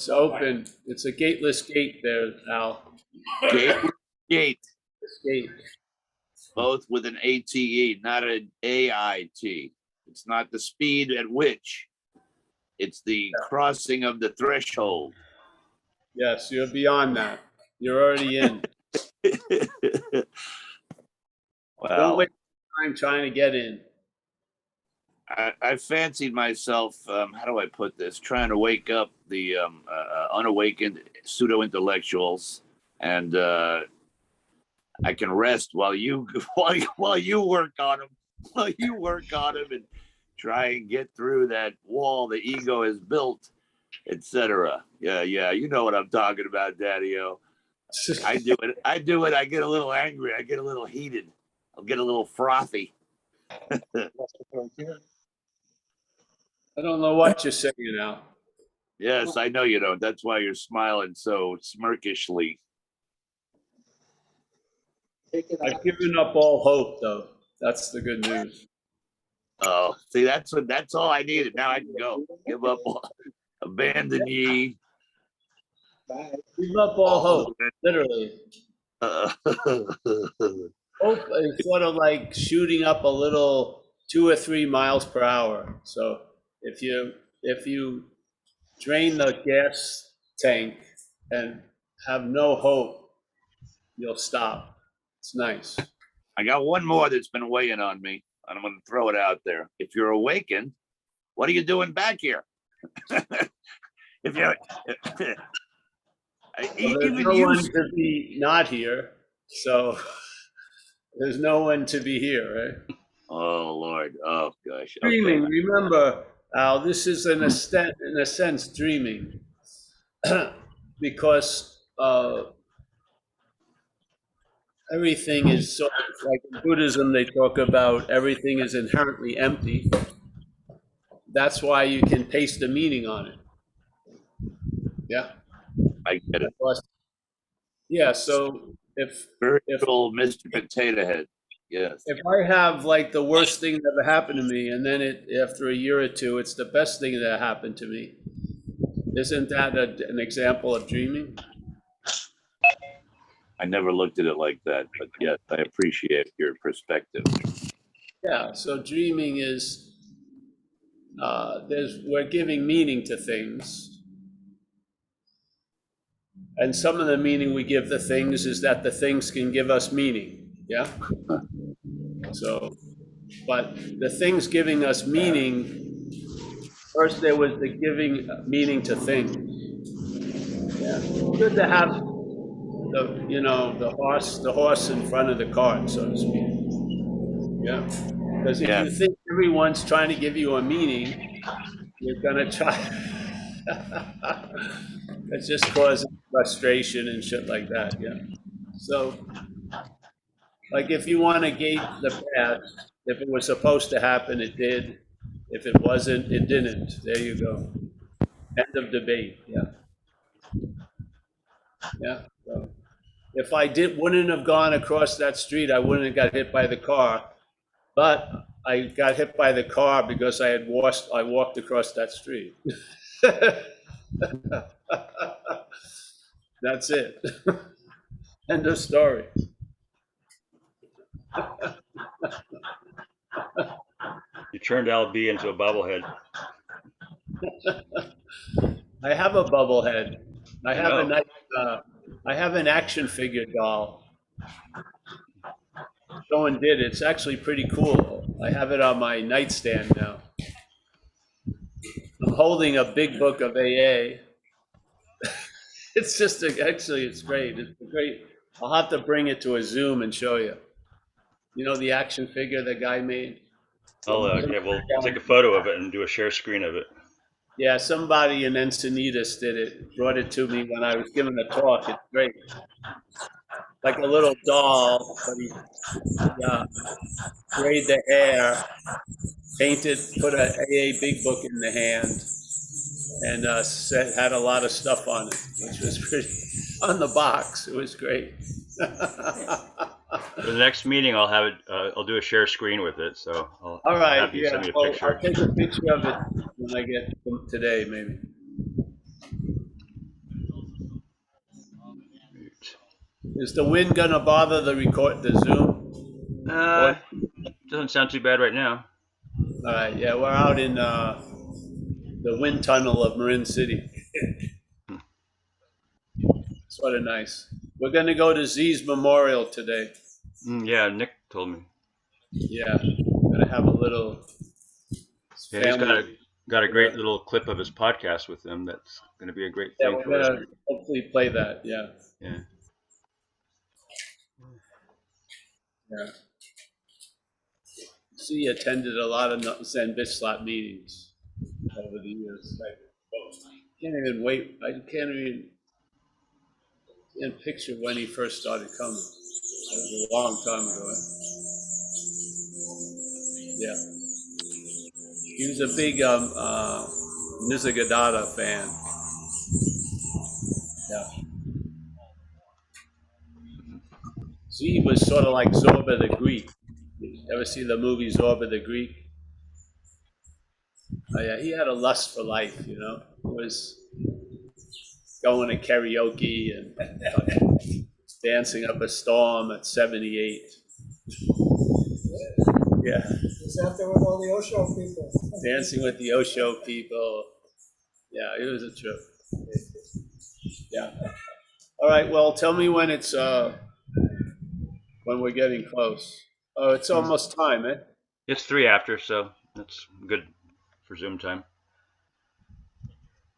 It's open. It's a gateless gate there, Al. Gate, gate, Gate. both with an ATE, not an AIT. It's not the speed at which. It's the crossing of the threshold. Yes, you're beyond that. You're already in. Don't Well, waste time trying to get in. I fancied myself, how do I put this, trying to wake up the unawakened pseudo-intellectuals, and I can rest while you while you work on them, and try and get through that wall the ego has built, etc. Yeah, you know what I'm talking about, Daddy-O. I do it. I get a little angry. I get a little heated. I'll get a little frothy. I don't know what you're saying now. Yes, I know you don't. That's why you're smiling so smirkishly. I've given up all hope, though. That's the good news. Oh, see, that's all I needed. Now I can go. Give up, abandon ye. Give up all hope, literally. Hope is sort of like shooting up a little 2 or 3 miles per hour. So if you drain the gas tank and have no hope, you'll stop. It's nice. I got one more that's been weighing on me, and I'm going to throw it out there. If you're awakened, what are you doing back here? If you're Well, there's no one to be not here, so there's no one to be here, right? Oh Lord! Oh gosh! Dreaming. Okay. Remember, Al, this is in a sense dreaming, because everything is sort of like in Buddhism. They talk about everything is inherently empty. That's why you can paste a meaning on it. Yeah. I get it. Yeah. So if Mr. Potato Head. Yes. If I have like the worst thing that ever happened to me, and then after a year or two, it's the best thing that happened to me, isn't that an example of dreaming? I never looked at it like that, but yes, I appreciate your perspective. Yeah. So dreaming is we're giving meaning to things, and some of the meaning we give the things is that the things can give us meaning. Yeah. So, but the things giving us meaning, first there was the giving meaning to things. Yeah. Good to have the horse in front of the cart, so to speak. Yeah. Because if you think everyone's trying to give you a meaning, you're gonna try. It's just causing frustration and shit like that. Yeah. So, like if you want to gauge the past, if it was supposed to happen, it did. If it wasn't, it didn't. There you go. End of debate. Yeah. Yeah. So if I wouldn't have gone across that street, I wouldn't have got hit by the car. But I got hit by the car because I walked across that street. That's it. End of story. You turned LB into a bobblehead. I have a bobblehead. I have an action figure doll. Someone did. It's actually pretty cool. I have it on my nightstand now. I'm holding a big book of AA. It's just actually it's great. It's great. I'll have to bring it to a Zoom and show you. You know the action figure the guy made? We'll take a photo of it and do a share screen of it. Yeah, somebody in Encinitas did it, brought it to me when I was giving a talk. It's great. Like a little doll, but he sprayed the hair, put a AA big book in the hand, and had a lot of stuff on it, which was pretty, on the box. It was great. For the next meeting, I'll have it. I'll do a share screen with it. So all right, have you send me a picture. I'll take a picture of it when I get today, maybe. Is the wind gonna bother the Zoom? Doesn't sound too bad right now. All right, yeah, we're out in the wind tunnel of Marin City. Sort of nice. We're gonna go to Z's memorial today. Yeah, Nick told me. Yeah, gonna have a little Yeah, he's family. got a great little clip of his podcast with him. That's going to be a great Yeah, thing we're for us. gonna hopefully play that. Yeah, Yeah. yeah. C attended a lot of Zen Bitslot meetings over the years. I can't even wait. I can't even picture when he first started coming. It was a long time ago. Yeah, he was a big Nisargadatta fan. Yeah, Z was sort of like Zorba the Greek. Ever see the movie Zorba the Greek? Oh, yeah, he had a lust for life, you know. He was going to karaoke and dancing up a storm at 78. Yeah. He's out there with all the Osho people. Dancing with the Osho people. Yeah, it was a trip. Yeah. All right, well, tell me when it's when we're getting close. Oh, it's almost time, eh? It's 3 after, so that's good for Zoom time.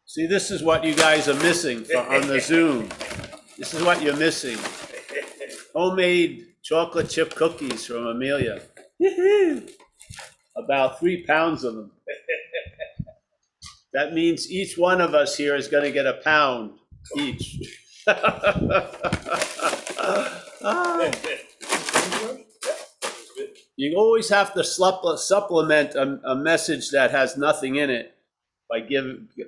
See, this is what you guys are missing on the Zoom. This is what you're missing. Homemade chocolate chip cookies from Amelia. About 3 pounds of them. That means each one of us here is going to get a pound each. You always have to supplement a message that has nothing in it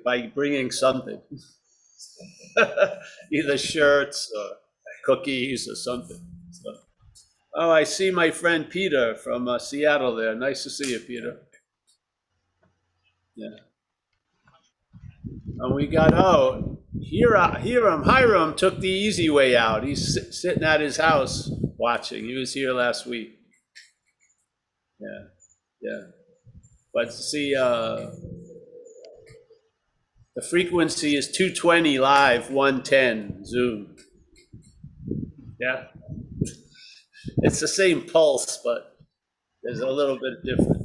by bringing something. Either shirts or cookies or something. So. Oh, I see my friend Peter from Seattle there. Nice to see you, Peter. Yeah. And we got, Hiram took the easy way out. He's sitting at his house watching. He was here last week. Yeah, yeah. But see, the frequency is 220 live, 110 Zoom. Yeah. It's the same pulse, but there's a little bit different.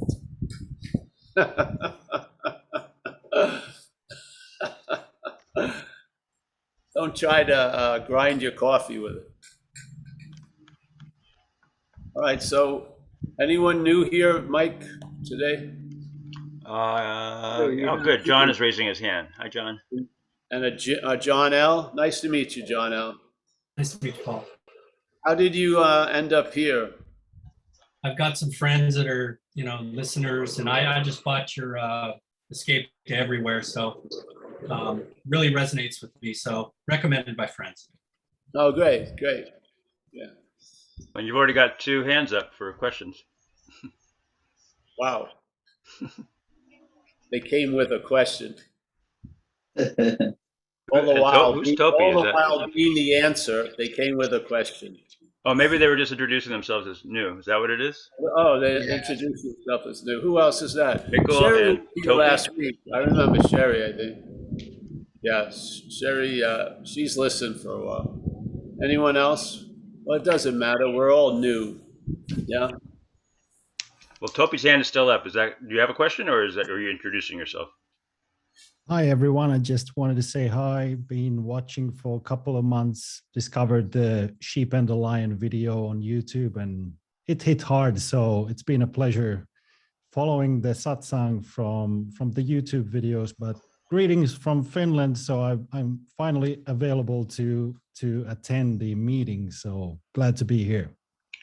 Don't try to grind your coffee with it. All right, so anyone new here, Mike, today? Oh, good. John is raising his hand. Hi, John. And a John L. Nice to meet you, John L. Nice to meet you, Paul. How did you end up here? I've got some friends that are, listeners, and I just bought your Escape to Everywhere, so really resonates with me. So recommended by friends. Oh, great, great. Yeah. And you've already got 2 hands up for questions. Wow. They came with a question. All the while, Who's Topi? while being the answer, they came with a question. Oh, maybe they were just introducing themselves as new. Is that what it is? Oh, they introduced themselves as new. Who else is that? Pickle Sherry and was here Topi? last week. I remember Sherry, I think. Yeah, Sherry, she's listened for a while. Anyone else? Well, it doesn't matter. We're all new. Yeah. Well, Topi's hand is still up. Do you have a question, or are you introducing yourself? Hi, everyone. I just wanted to say hi. Been watching for a couple of months, discovered the Sheep and the Lion video on YouTube, and it hit hard. So it's been a pleasure following the satsang from the YouTube videos. But greetings from Finland. So I'm finally available to attend the meeting. So glad to be here.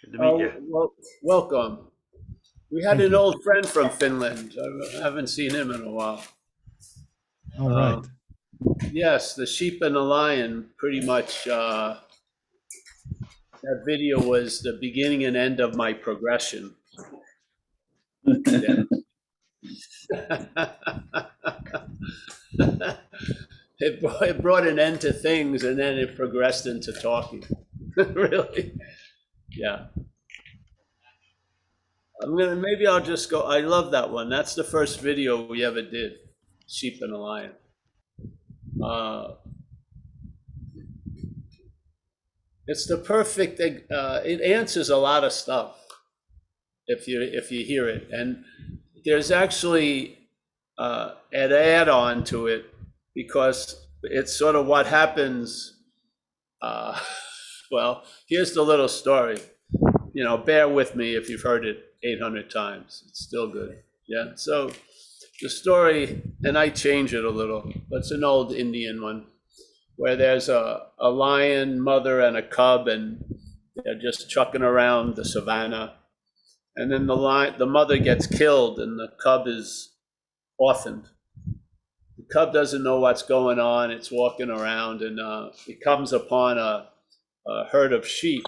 Good to meet you. Well, welcome. We had an old friend from Finland. I haven't seen him in a while. All right. Yes, the sheep and the lion, pretty much, that video was the beginning and end of my progression. Yeah. It brought an end to things, and then it progressed into talking. Really? Yeah. Maybe I'll just go. I love that one. That's the first video we ever did, Sheep and a Lion. It's the perfect thing. It answers a lot of stuff if you hear it. And there's actually an add-on to it, because it's sort of what happens. Well, here's the little story. Bear with me if you've heard it 800 times. It's still good. Yeah. So the story, and I change it a little, but it's an old Indian one, where there's a lion mother and a cub, and they're just trucking around the savannah. And then the mother gets killed, and the cub is orphaned. The cub doesn't know what's going on. It's walking around, and it comes upon a herd of sheep,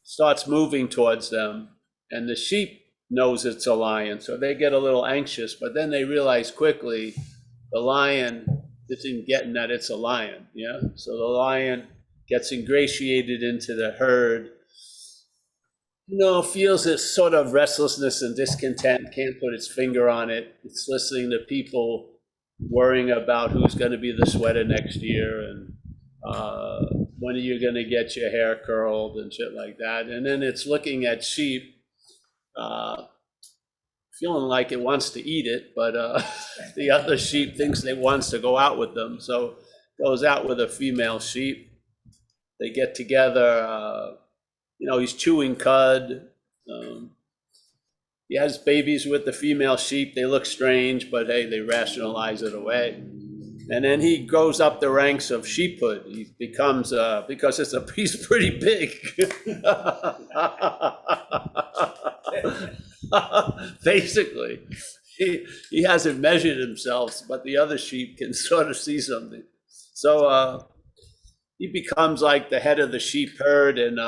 starts moving towards them, and the sheep knows it's a lion, so they get a little anxious, but then they realize quickly the lion isn't getting that it's a lion. Yeah. So the lion gets ingratiated into the herd, feels this sort of restlessness and discontent, can't put its finger on it. It's listening to people worrying about who's going to be the sweater next year, and when are you going to get your hair curled and shit like that. And then it's looking at sheep, feeling like it wants to eat it, but the other sheep thinks it wants to go out with them, so goes out with a female sheep. They get together. He's chewing cud. He has babies with the female sheep. They look strange, but hey, they rationalize it away. And then he goes up the ranks of sheephood. He becomes, because he's pretty big. Basically, he hasn't measured himself, but the other sheep can sort of see something. So he becomes like the head of the sheep herd, and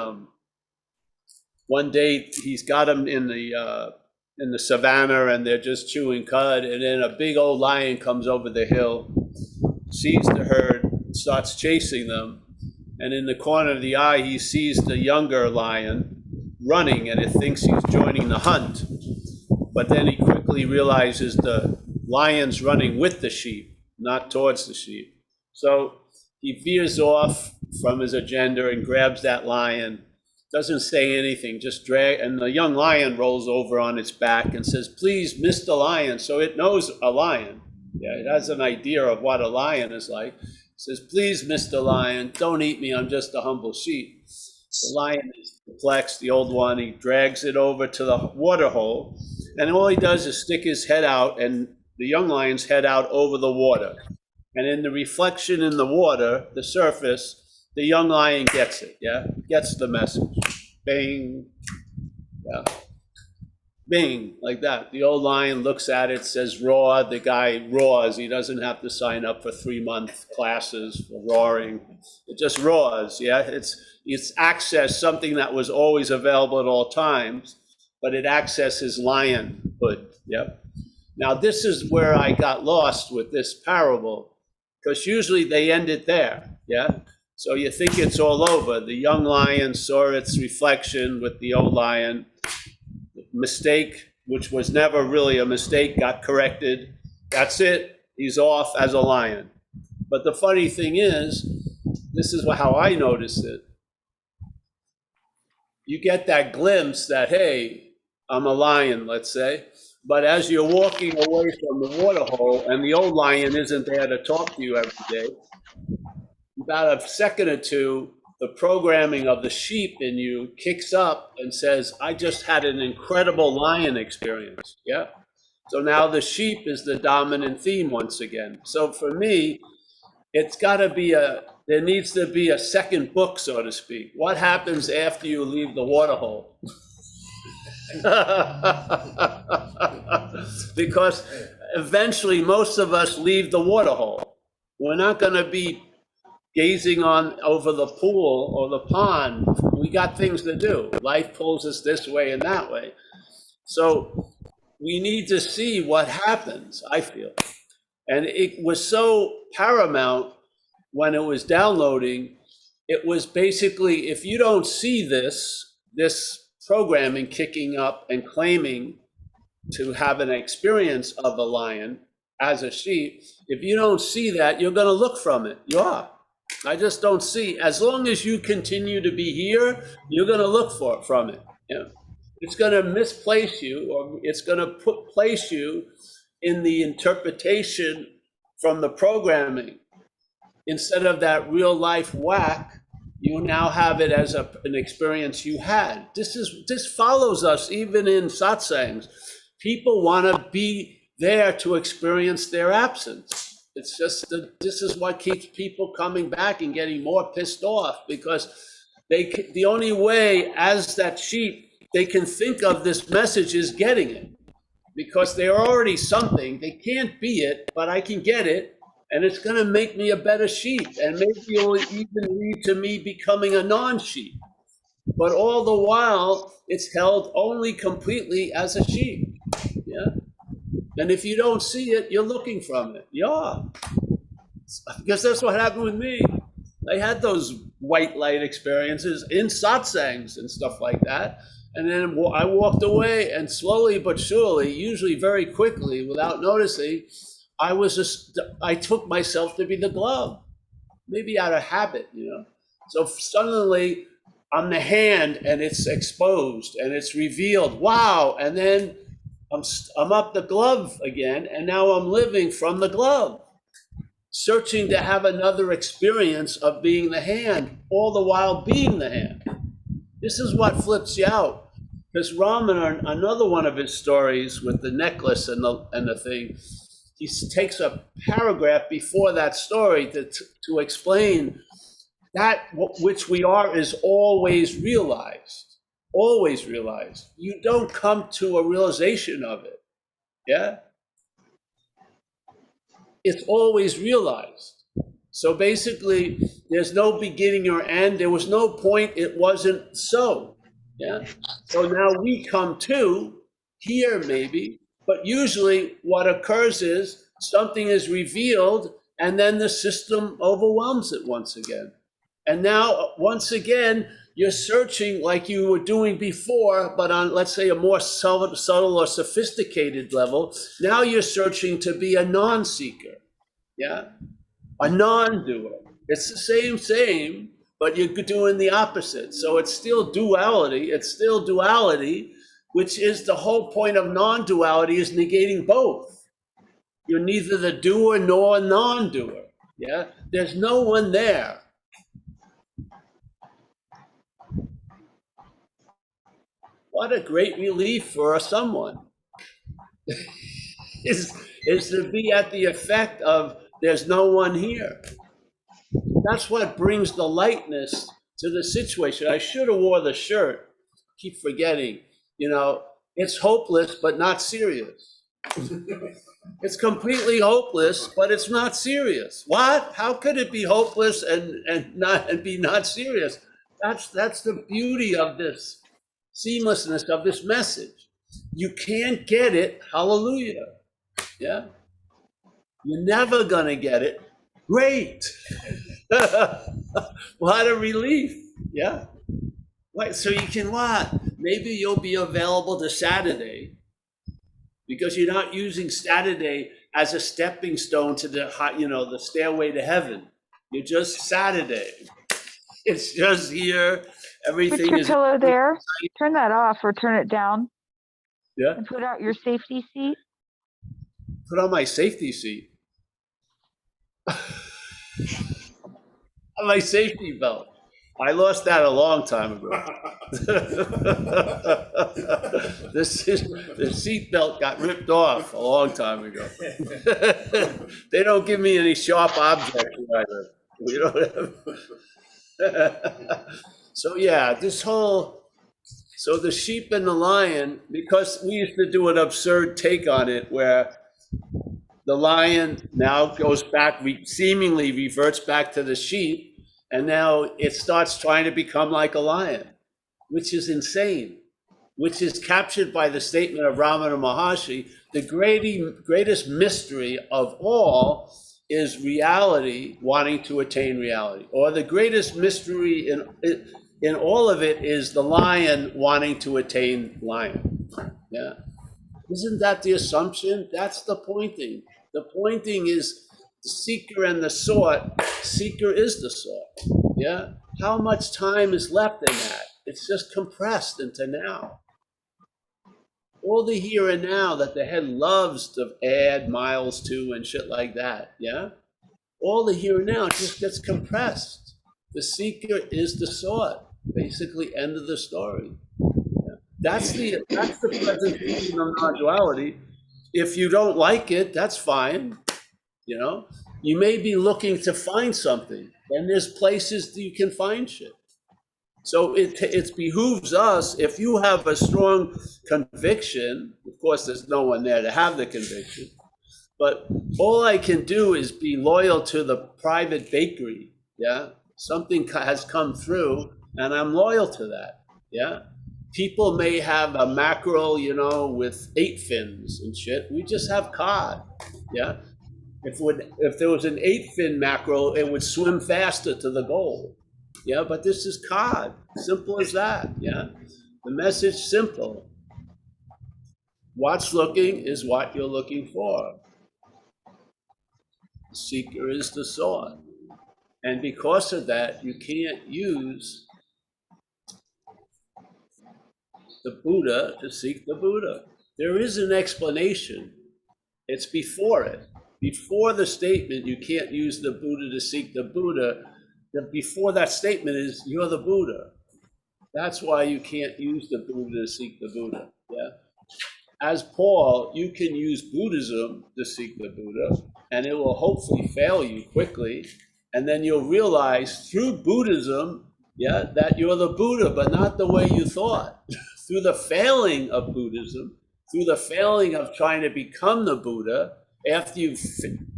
one day he's got him in the savannah, and they're just chewing cud, and then a big old lion comes over the hill, sees the herd, starts chasing them, and in the corner of the eye he sees the younger lion running, and it thinks he's joining the hunt. But then he quickly realizes the lion's running with the sheep, not towards the sheep. So he veers off from his agenda and grabs that lion, doesn't say anything, just and the young lion rolls over on its back and says, "Please, Mr. Lion." So it knows a lion. Yeah, it has an idea of what a lion is like. It says, "Please, Mr. Lion, don't eat me. I'm just a humble sheep." The lion is perplexed, the old one. He drags it over to the water hole, and all he does is stick his head out, and the young lion's head out over the water. And in the reflection in the water, the surface, the young lion gets it, yeah? Gets the message. Bing. Yeah. Bing, like that. The old lion looks at it, says roar. The guy roars. He doesn't have to sign up for 3-month classes for roaring. It just roars, yeah? It's access something that was always available at all times, but it accesses lionhood, yep. Now this is where I got lost with this parable, because usually they end it there, yeah? So you think it's all over. The young lion saw its reflection with the old lion. Mistake, which was never really a mistake, got corrected. That's it. He's off as a lion. But the funny thing is, this is how I noticed it. You get that glimpse that, hey, I'm a lion, let's say. But as you're walking away from the water hole and the old lion isn't there to talk to you every day, about a second or two, the programming of the sheep in you kicks up and says, I just had an incredible lion experience. Yeah. So now the sheep is the dominant theme once again. So for me, there needs to be a second book, so to speak. What happens after you leave the water hole? Because eventually most of us leave the water hole. We're not going to be gazing on over the pool or the pond. We got things to do. Life pulls us this way and that way. So we need to see what happens, I feel. And it was so paramount when it was downloading it was basically, if you don't see this programming kicking up and claiming to have an experience of a lion as a sheep, if you don't see that, you're going to look from it. You are. I just don't see. As long as you continue to be here, you're going to look for it from it. Yeah. It's going to misplace you, or it's going to place you in the interpretation from the programming. Instead of that real life whack, you now have it as an experience you had. This follows us even in satsangs. People want to be there to experience their absence. It's just that this is what keeps people coming back and getting more pissed off, because the only way as that sheep they can think of this message is getting it, because they're already something. They can't be it, but I can get it, and it's going to make me a better sheep, and maybe it will even lead to me becoming a non-sheep. But all the while, it's held only completely as a sheep. Yeah. And if you don't see it, you're looking from it. Yeah. Because that's what happened with me. I had those white light experiences in satsangs and stuff like that. And then I walked away, and slowly but surely, usually very quickly, without noticing, I took myself to be the glove, maybe out of habit, you know. So suddenly I'm the hand, and it's exposed and it's revealed. Wow. And then I'm up the glove again, and now I'm living from the glove, searching to have another experience of being the hand, all the while being the hand. This is what flips you out. Because Raman, another one of his stories with the necklace and the thing, he takes a paragraph before that story to explain that which we are is always realized. Always realized. You don't come to a realization of it. Yeah? It's always realized. So basically, there's no beginning or end. There was no point. It wasn't so. Yeah. So now we come to here, maybe, but usually what occurs is something is revealed, and then the system overwhelms it once again. And now, once again, you're searching like you were doing before, but on, let's say, a more subtle or sophisticated level. Now you're searching to be a non-seeker, yeah, a non-doer. It's the same, but you're doing the opposite. So it's still duality. It's still duality, which is the whole point of non-duality, is negating both. You're neither the doer nor non-doer. Yeah, there's no one there. What a great relief for someone is to be at the effect of there's no one here. That's what brings the lightness to the situation. I should have wore the shirt. Keep forgetting, you know, it's hopeless, but not serious. It's completely hopeless, but it's not serious. What? How could it be hopeless and be not serious? That's the beauty of this seamlessness of this message. You can't get it. Hallelujah. Yeah. You're never gonna get it. Great. What a relief. Yeah. Right. So you can what? Maybe you'll be available to Saturday, because you're not using Saturday as a stepping stone to the stairway to heaven. You're just Saturday. It's just here. Everything Put your is pillow there. Turn that off or turn it down. Yeah. And put out your safety seat. Put on my safety seat. My safety belt. I lost that a long time ago. The seat belt got ripped off a long time ago. They don't give me any sharp objects either. We don't have. So yeah, so the sheep and the lion, because we used to do an absurd take on it where the lion now goes back, seemingly reverts back to the sheep, and now it starts trying to become like a lion, which is insane, which is captured by the statement of Ramana Maharshi. The greatest mystery of all is reality wanting to attain reality, or the greatest mystery in all of it is the lion wanting to attain lion. Yeah, isn't that the assumption? That's the pointing. The pointing is the seeker and the sought. Seeker is the sought. Yeah, how much time is left in that? It's just compressed into now. All the here and now that the head loves to add miles to and shit like that. Yeah, all the here and now just gets compressed. The seeker is the sought. Basically, end of the story. Yeah. That's the presentation of non-duality. If you don't like it, that's fine. You know, you may be looking to find something, and there's places that you can find shit. So it behooves us, if you have a strong conviction, of course, there's no one there to have the conviction, but all I can do is be loyal to the private bakery. Yeah, something has come through, and I'm loyal to that. Yeah, people may have a mackerel, you know, with 8 fins and shit. We just have cod. Yeah, if there was an 8-fin mackerel, it would swim faster to the goal. Yeah, but this is cod. Simple as that. Yeah, the message simple. What's looking is what you're looking for. Seeker is the sought. And because of that, you can't use the Buddha to seek the Buddha. There is an explanation. It's before it. Before the statement, you can't use the Buddha to seek the Buddha. Before that statement is, you're the Buddha. That's why you can't use the Buddha to seek the Buddha. Yeah. As Paul, you can use Buddhism to seek the Buddha, and it will hopefully fail you quickly. And then you'll realize through Buddhism, yeah, that you're the Buddha, but not the way you thought. Through the failing of Buddhism, through the failing of trying to become the Buddha, after you've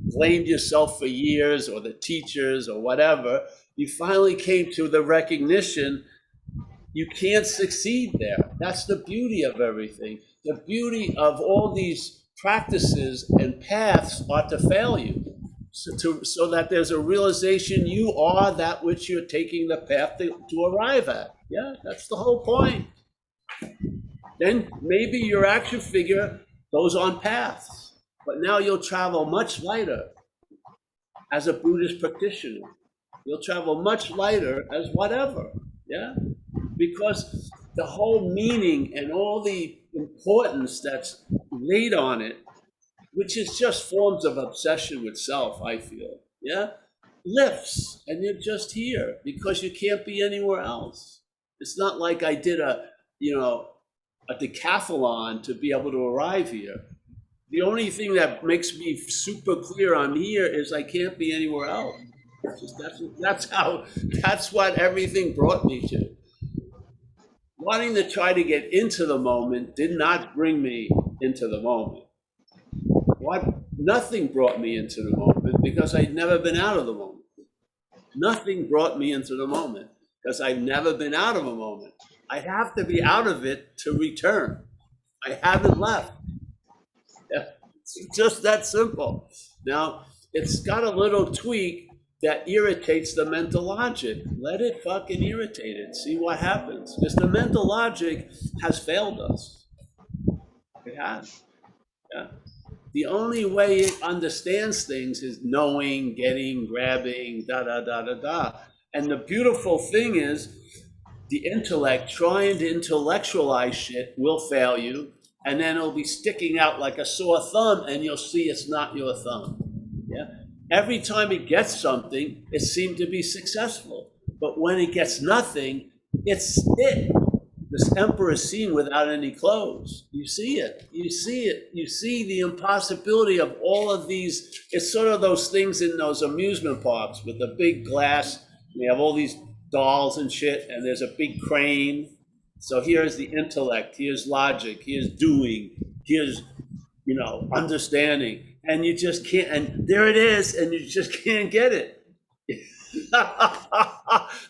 blamed yourself for years, or the teachers, or whatever, you finally came to the recognition you can't succeed there. That's the beauty of everything. The beauty of all these practices and paths are to fail you, so that there's a realization you are that which you're taking the path to arrive at. Yeah, that's the whole point. Then maybe your action figure goes on paths, but now you'll travel much lighter as a Buddhist practitioner. You'll travel much lighter as whatever. Yeah. Because the whole meaning and all the importance that's laid on it, which is just forms of obsession with self, I feel, yeah, lifts, and you're just here because you can't be anywhere else. It's not like I did a decathlon to be able to arrive here. The only thing that makes me super clear I'm here is I can't be anywhere else. That's what everything brought me to. Wanting to try to get into the moment did not bring me into the moment. Nothing brought me into the moment because I'd never been out of the moment. Nothing brought me into the moment because I've never been out of a moment. I have to be out of it to return. I haven't left. It's just that simple. Now, it's got a little tweak that irritates the mental logic. Let it fucking irritate it. See what happens. Because the mental logic has failed us. It has. Yeah. The only way it understands things is knowing, getting, grabbing, da da da da da. And the beautiful thing is, the intellect trying to intellectualize shit will fail you, and then it'll be sticking out like a sore thumb, and you'll see it's not your thumb. Yeah. Every time it gets something, it seemed to be successful. But when it gets nothing, it's it. This emperor is seen without any clothes. You see it. You see it. You see the impossibility of all of these. It's sort of those things in those amusement parks with the big glass. We have all these dolls and shit, and there's a big crane. So here's the intellect. Here's logic. Here's doing. Here's, understanding. And you just can't, and there it is, and you just can't get it.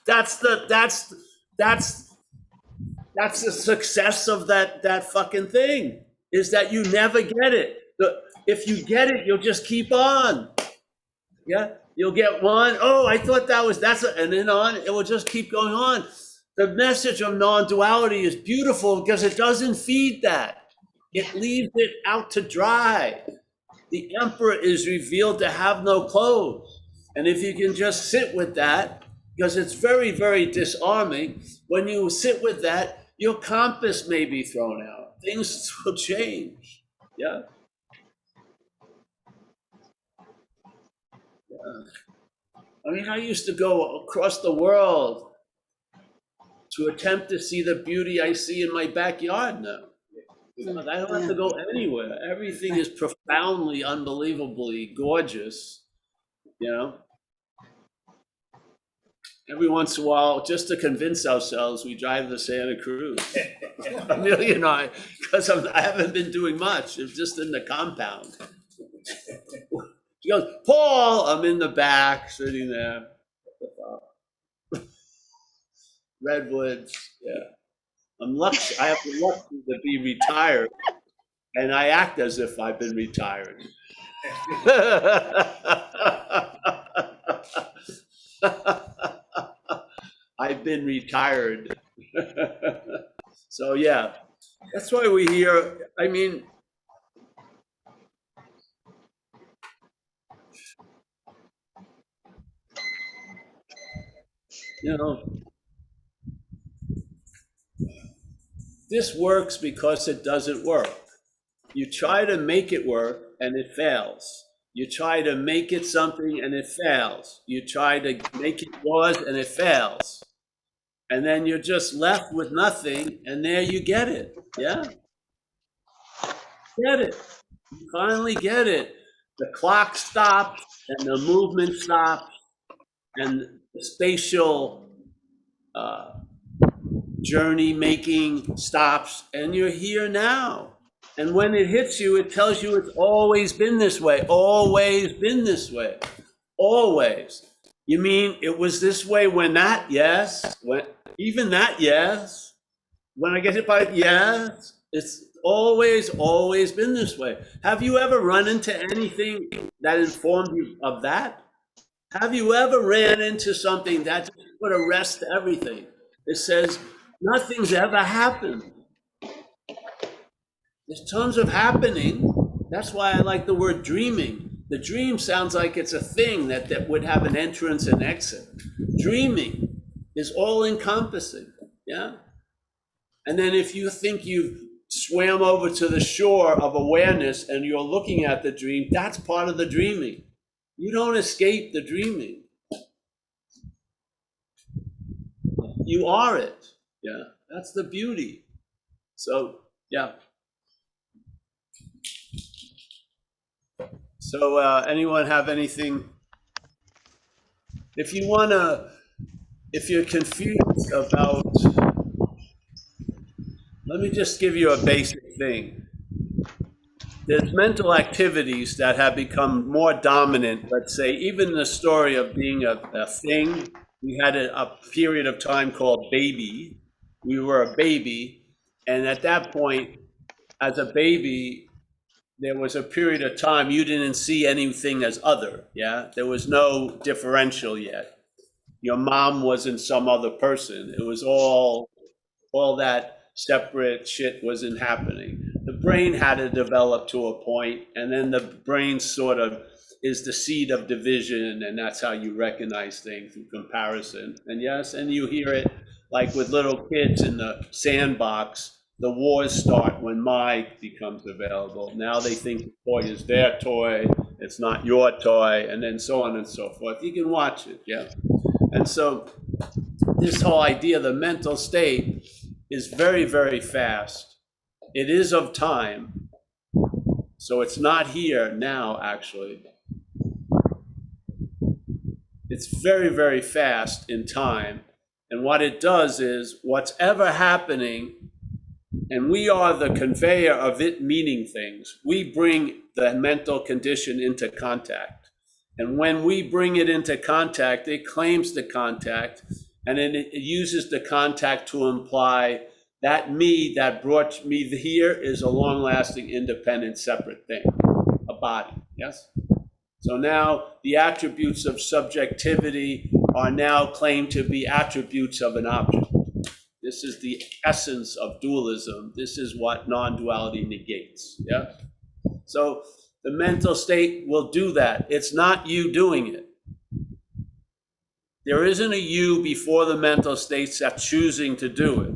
That's the success of that fucking thing, is that you never get it. If you get it, you'll just keep on. Yeah, you'll get one. Oh, I thought and then on, it will just keep going on. The message of non-duality is beautiful because it doesn't feed that. It leaves it out to dry. The emperor is revealed to have no clothes. And if you can just sit with that, because it's very, very disarming, when you sit with that, your compass may be thrown out. Things will change. Yeah. I mean, I used to go across the world to attempt to see the beauty I see in my backyard now. I don't have to go anywhere. Everything is profoundly, unbelievably gorgeous, you know? Every once in a while, just to convince ourselves, we drive to Santa Cruz. Amelia and I, because I haven't been doing much. It's just in the compound. She goes, Paul, I'm in the back, sitting there. Redwoods, yeah. I'm lucky. I have the luxury to be retired, and I act as if I've been retired. I've been retired. So yeah, that's why we hear. I mean, you know, this works because it doesn't work. You try to make it work and it fails. You try to make it something and it fails. You try to make it yours and it fails. And then you're just left with nothing, and there you get it. Yeah. Get it. You finally get it. The clock stops and the movement stops and the spatial journey making stops, and you're here now. And when it hits you, it tells you it's always been this way, always been this way, always. You mean it was this way when that? Yes. When even that? Yes. When I get hit by it, yes. It's always, always been this way. Have you ever run into anything that informed you of that? Have you ever ran into something that just put a rest to everything? It says nothing's ever happened. There's tons of happening. That's why I like the word dreaming. The dream sounds like it's a thing that would have an entrance and exit. Dreaming is all encompassing. Yeah. And then if you think you've swam over to the shore of awareness and you're looking at the dream, that's part of the dreaming. You don't escape the dreaming. You are it. Yeah, that's the beauty. So, yeah. So, anyone have anything? If you're confused about, let me just give you a basic thing. There's mental activities that have become more dominant, let's say, even the story of being a thing. We had a period of time called baby. We were a baby. And at that point, as a baby, there was a period of time you didn't see anything as other. Yeah. There was no differential yet. Your mom wasn't some other person. It was all that separate shit wasn't happening. The brain had to develop to a point, and then the brain sort of is the seed of division, and that's how you recognize things through comparison. And yes, and you hear it like with little kids in the sandbox. The wars start when Mike becomes available. Now they think the toy is their toy, it's not your toy, and then so on and so forth. You can watch it, yeah. And so this whole idea of the mental state is very, very fast. It is of time. So it's not here now, actually. It's very, very fast in time. And what it does is what's ever happening, and we are the conveyor of it meaning things. We bring the mental condition into contact. And when we bring it into contact, it claims the contact, and then it uses the contact to imply that me that brought me here is a long-lasting, independent, separate thing, a body, yes? So now the attributes of subjectivity are now claimed to be attributes of an object. This is the essence of dualism. This is what non-duality negates. Yeah. So the mental state will do that. It's not you doing it. There isn't a you before the mental states that's choosing to do it.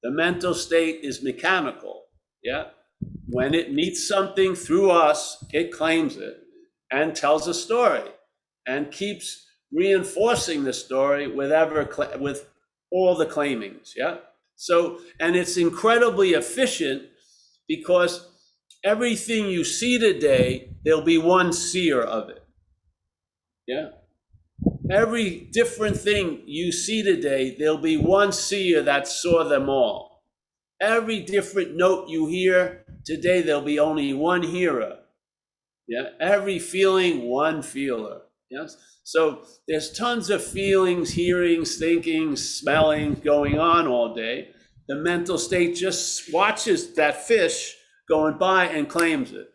The mental state is mechanical. Yeah. When it meets something through us, it claims it and tells a story and keeps reinforcing the story with all the claimings. Yeah. So, and it's incredibly efficient because everything you see today, there'll be one seer of it. Yeah. Every different thing you see today, there'll be one seer that saw them all. Every different note you hear today, there'll be only one hearer. Yeah. Every feeling, one feeler. Yes. So there's tons of feelings, hearings, thinking, smelling going on all day. The mental state just watches that fish going by and claims it.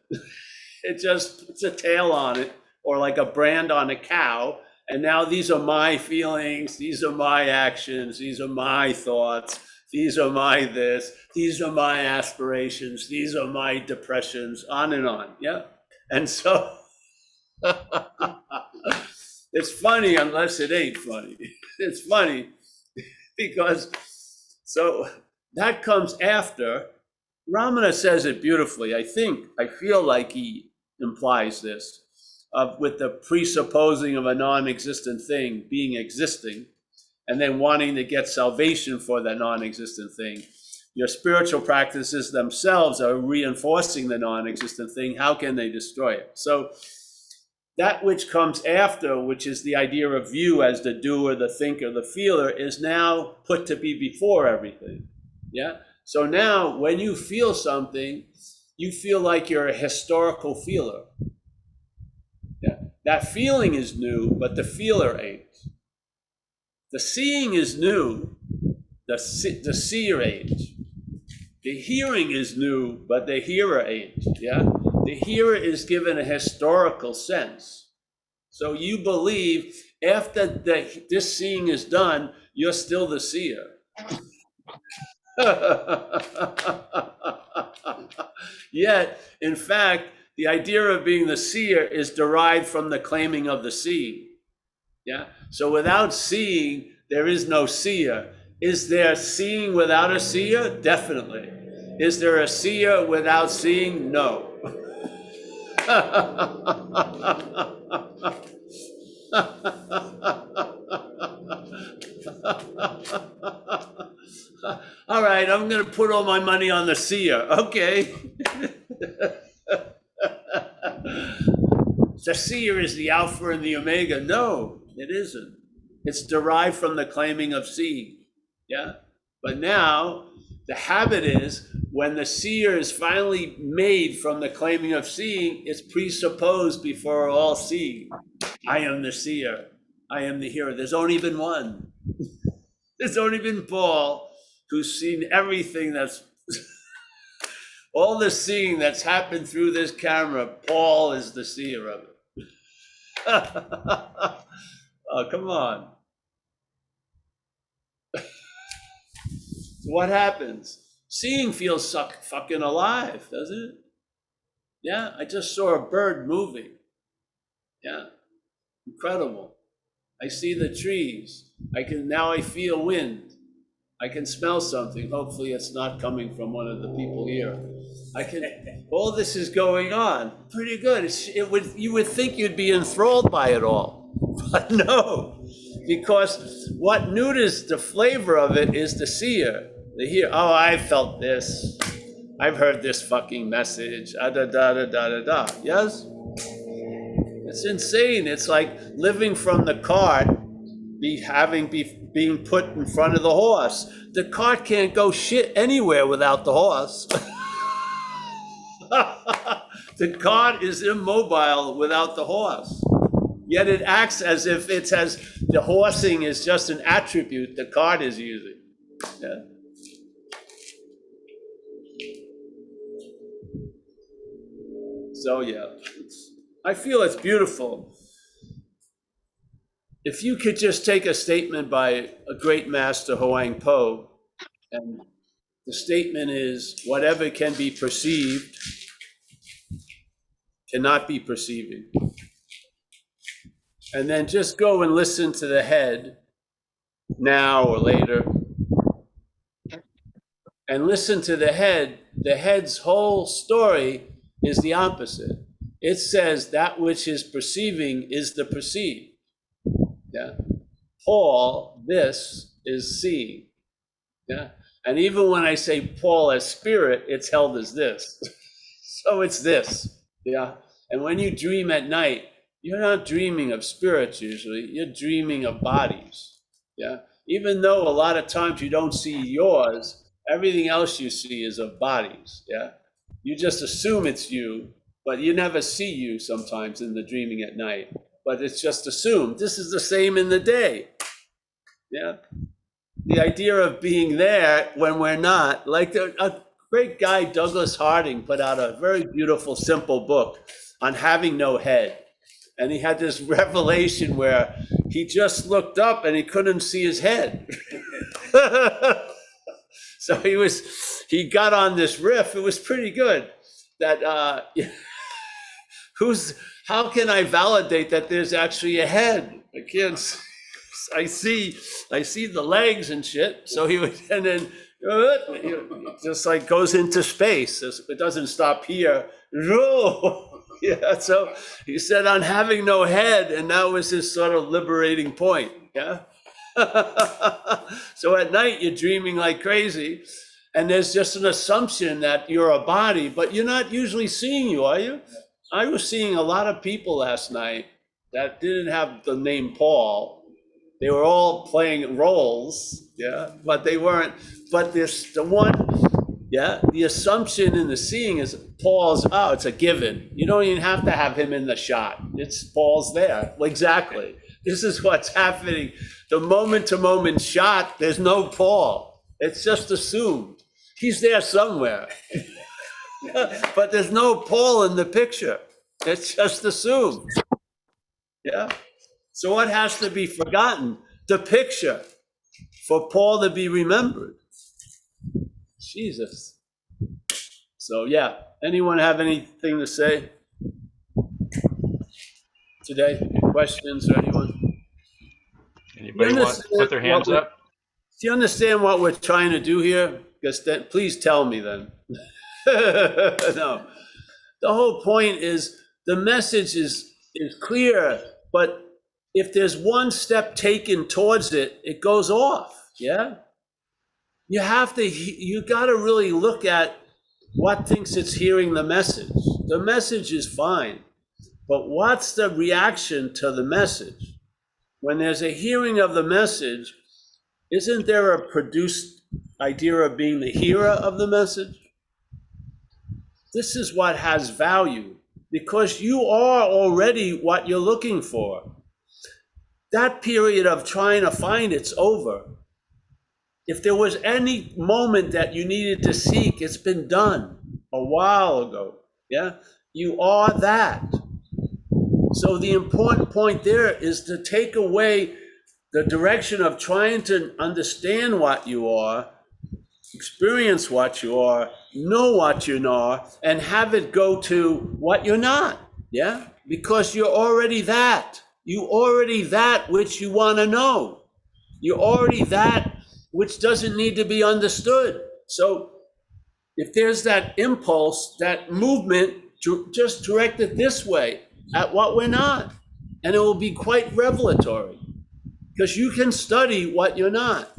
It just puts a tail on it, or like a brand on a cow. And now these are my feelings, these are my actions, these are my thoughts, these are my this, these are my aspirations, these are my depressions, on and on. Yeah. And so it's funny unless it ain't funny. It's funny because so that comes after. Ramana says it beautifully. I feel like he implies this with the presupposing of a non-existent thing being existing and then wanting to get salvation for that non-existent thing. Your spiritual practices themselves are reinforcing the non-existent thing. How can they destroy it? So that which comes after, which is the idea of you as the doer, the thinker, the feeler, is now put to be before everything. Yeah. So now when you feel something, you feel like you're a historical feeler. Yeah. That feeling is new, but the feeler ain't. The seeing is new, the seer ain't. The hearing is new, but the hearer ain't. Yeah. The hearer is given a historical sense. So you believe after this seeing is done, you're still the seer. Yet, in fact, the idea of being the seer is derived from the claiming of the seeing. Yeah. So without seeing, there is no seer. Is there seeing without a seer? Definitely. Is there a seer without seeing? No. All right, I'm going to put all my money on the seer. Okay. The seer is the Alpha and the Omega. No, it isn't. It's derived from the claiming of seeing. Yeah. But now the habit is when the seer is finally made from the claiming of seeing, it's presupposed before all seeing. I am the seer. I am the hearer. There's only been one. There's only been Paul, who's seen everything that's all the seeing that's happened through this camera. Paul is the seer of it. Oh, come on. What happens? Seeing feels fucking alive, doesn't it? Yeah, I just saw a bird moving. Yeah, incredible. I see the trees. Now I feel wind. I can smell something. Hopefully it's not coming from one of the people here. All this is going on. Pretty good. You would think you'd be enthralled by it all. But no, because what neuters the flavor of it is the seer. The hear, oh, I felt this. I've heard this fucking message. Da da da da da da. Yes? It's insane. It's like living from the cart, being put in front of the horse. The cart can't go shit anywhere without the horse. The cart is immobile without the horse. Yet it acts as if the horsing is just an attribute the cart is using. Yeah. So yeah, I feel it's beautiful. If you could just take a statement by a great master, Huang Po, and the statement is, whatever can be perceived cannot be perceiving. And then just go and listen to the head now or later. And listen to the head. The head's whole story is the opposite. It says that which is perceiving is the perceived. Yeah. Paul, this is seeing. Yeah. And even when I say Paul as spirit, it's held as this. So it's this. Yeah. And when you dream at night, you're not dreaming of spirits usually, you're dreaming of bodies. Yeah. Even though a lot of times you don't see yours, everything else you see is of bodies. Yeah. You just assume it's you, but you never see you sometimes in the dreaming at night. But it's just assumed. This is the same in the day. Yeah. The idea of being there when we're not, like a great guy, Douglas Harding, put out a very beautiful, simple book on having no head. And he had this revelation where he just looked up and he couldn't see his head. So he got on this riff. It was pretty good. That how can I validate that there's actually a head? I can't. I see the legs and shit. So he would, and then just like goes into space. It doesn't stop here. Yeah. So he said on having no head, and that was his sort of liberating point. Yeah. So at night you're dreaming like crazy, and there's just an assumption that you're a body, but you're not usually seeing you, are you? I was seeing a lot of people last night that didn't have the name Paul. They were all playing roles, yeah, but they weren't. But there's the one, yeah, the assumption in the seeing is Paul's, oh, it's a given. You don't even have to have him in the shot. It's Paul's there. Well, exactly. This is what's happening. The moment-to-moment shot, there's no Paul. It's just assumed. He's there somewhere. But there's no Paul in the picture. It's just assumed. Yeah. So what has to be forgotten? The picture for Paul to be remembered. Jesus. So yeah, anyone have anything to say today? Questions or anyone? Anybody want to put their hands up? Do you understand what we're trying to do here? Because then, please tell me then. No. The whole point is the message is clear, but if there's one step taken towards it, it goes off. Yeah. You got to really look at what thinks it's hearing the message. The message is fine, but what's the reaction to the message? When there's a hearing of the message, isn't there a produced idea of being the hearer of the message? This is what has value, because you are already what you're looking for. That period of trying to find it's over. If there was any moment that you needed to seek, it's been done a while ago. Yeah, you are that. So the important point there is to take away the direction of trying to understand what you are, experience what you are, know what you are, and have it go to what you're not. Yeah, because you're already that. You already that which you want to know. You're already that which doesn't need to be understood. So if there's that impulse, that movement, just direct it this way at what we're not. And it will be quite revelatory, because you can study what you're not.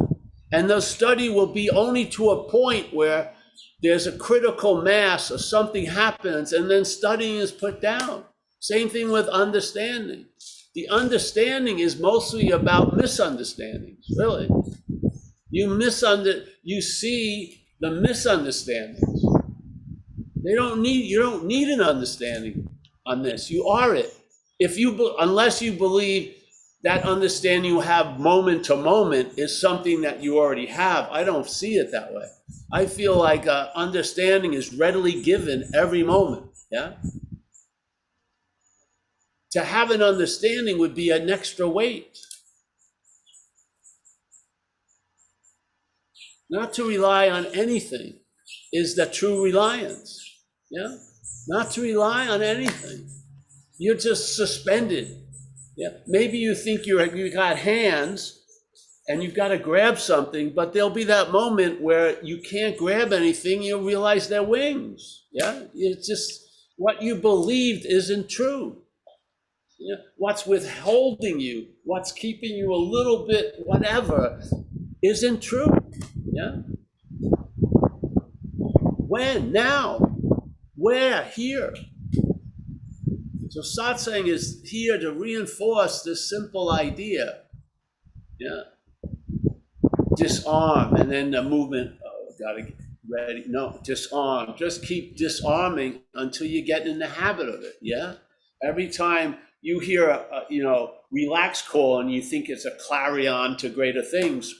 And the study will be only to a point where there's a critical mass or something happens, and then studying is put down. Same thing with understanding. The understanding is mostly about misunderstandings, really. You see the misunderstandings. You don't need an understanding on this. You are it. Unless you believe that understanding you have moment to moment is something that you already have, I don't see it that way. I feel like understanding is readily given every moment. Yeah. To have an understanding would be an extra weight. Not to rely on anything is the true reliance. Yeah? Not to rely on anything. You're just suspended. Yeah? Maybe you think you got hands and you've got to grab something, but there'll be that moment where you can't grab anything, you'll realize they're wings. Yeah? It's just what you believed isn't true. Yeah? What's withholding you, what's keeping you a little bit whatever, isn't true. Yeah? When? Now? Where? Here. So satsang is here to reinforce this simple idea. Yeah. Disarm, and then the movement, oh, gotta get ready. No, disarm. Just keep disarming until you get in the habit of it. Yeah. Every time you hear a relax call and you think it's a clarion to greater things,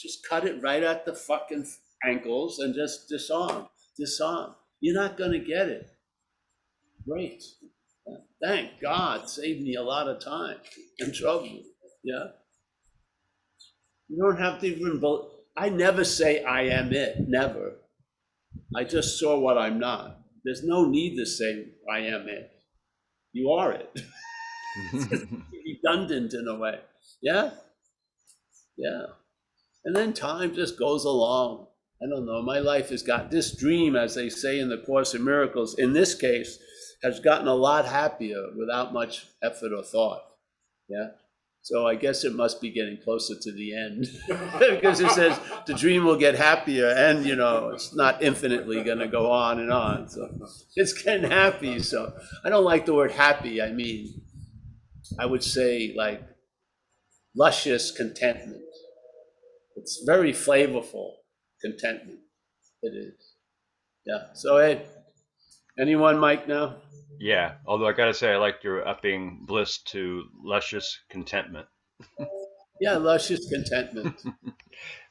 just cut it right at the fucking ankles and just disarm. Disarm. You're not gonna get it. Great. Thank God, saved me a lot of time and trouble. Yeah. You don't have to even, I never say I am it, never. I just saw what I'm not. There's no need to say I am it. You are it. It's redundant in a way. Yeah? Yeah. And then time just goes along. I don't know, my life has got this dream, as they say in the Course in Miracles, in this case, has gotten a lot happier without much effort or thought. Yeah. So I guess it must be getting closer to the end because it says the dream will get happier and, it's not infinitely going to go on and on. So it's getting happy. So I don't like the word happy. I mean, I would say like luscious contentment. It's very flavorful contentment. It is. Yeah. So, hey, anyone, Mike, now? Yeah, although I gotta say, I like your upping bliss to luscious contentment. Yeah, luscious contentment.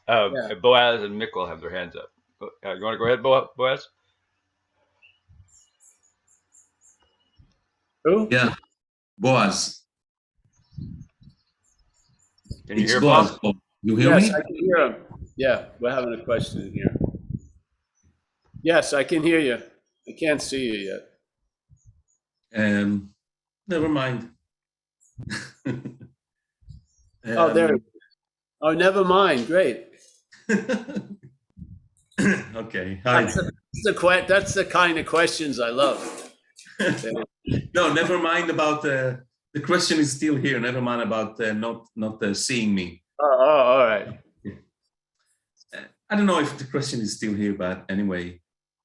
Yeah. Boaz and Mikkel have their hands up. You want to go ahead, Boaz? Who? Yeah, Boaz. Can you It's hear Boaz. Bob? Oh, you hear Yes, me? I can hear him. Yeah, we're having a question here. Yes, I can hear you. I can't see you yet. Never mind. Oh, there. Oh, never mind. Great. Okay. Hi. That's the kind of questions I love. No, never mind about the question is still here. Never mind about not seeing me. Oh, all right. I don't know if the question is still here, but anyway,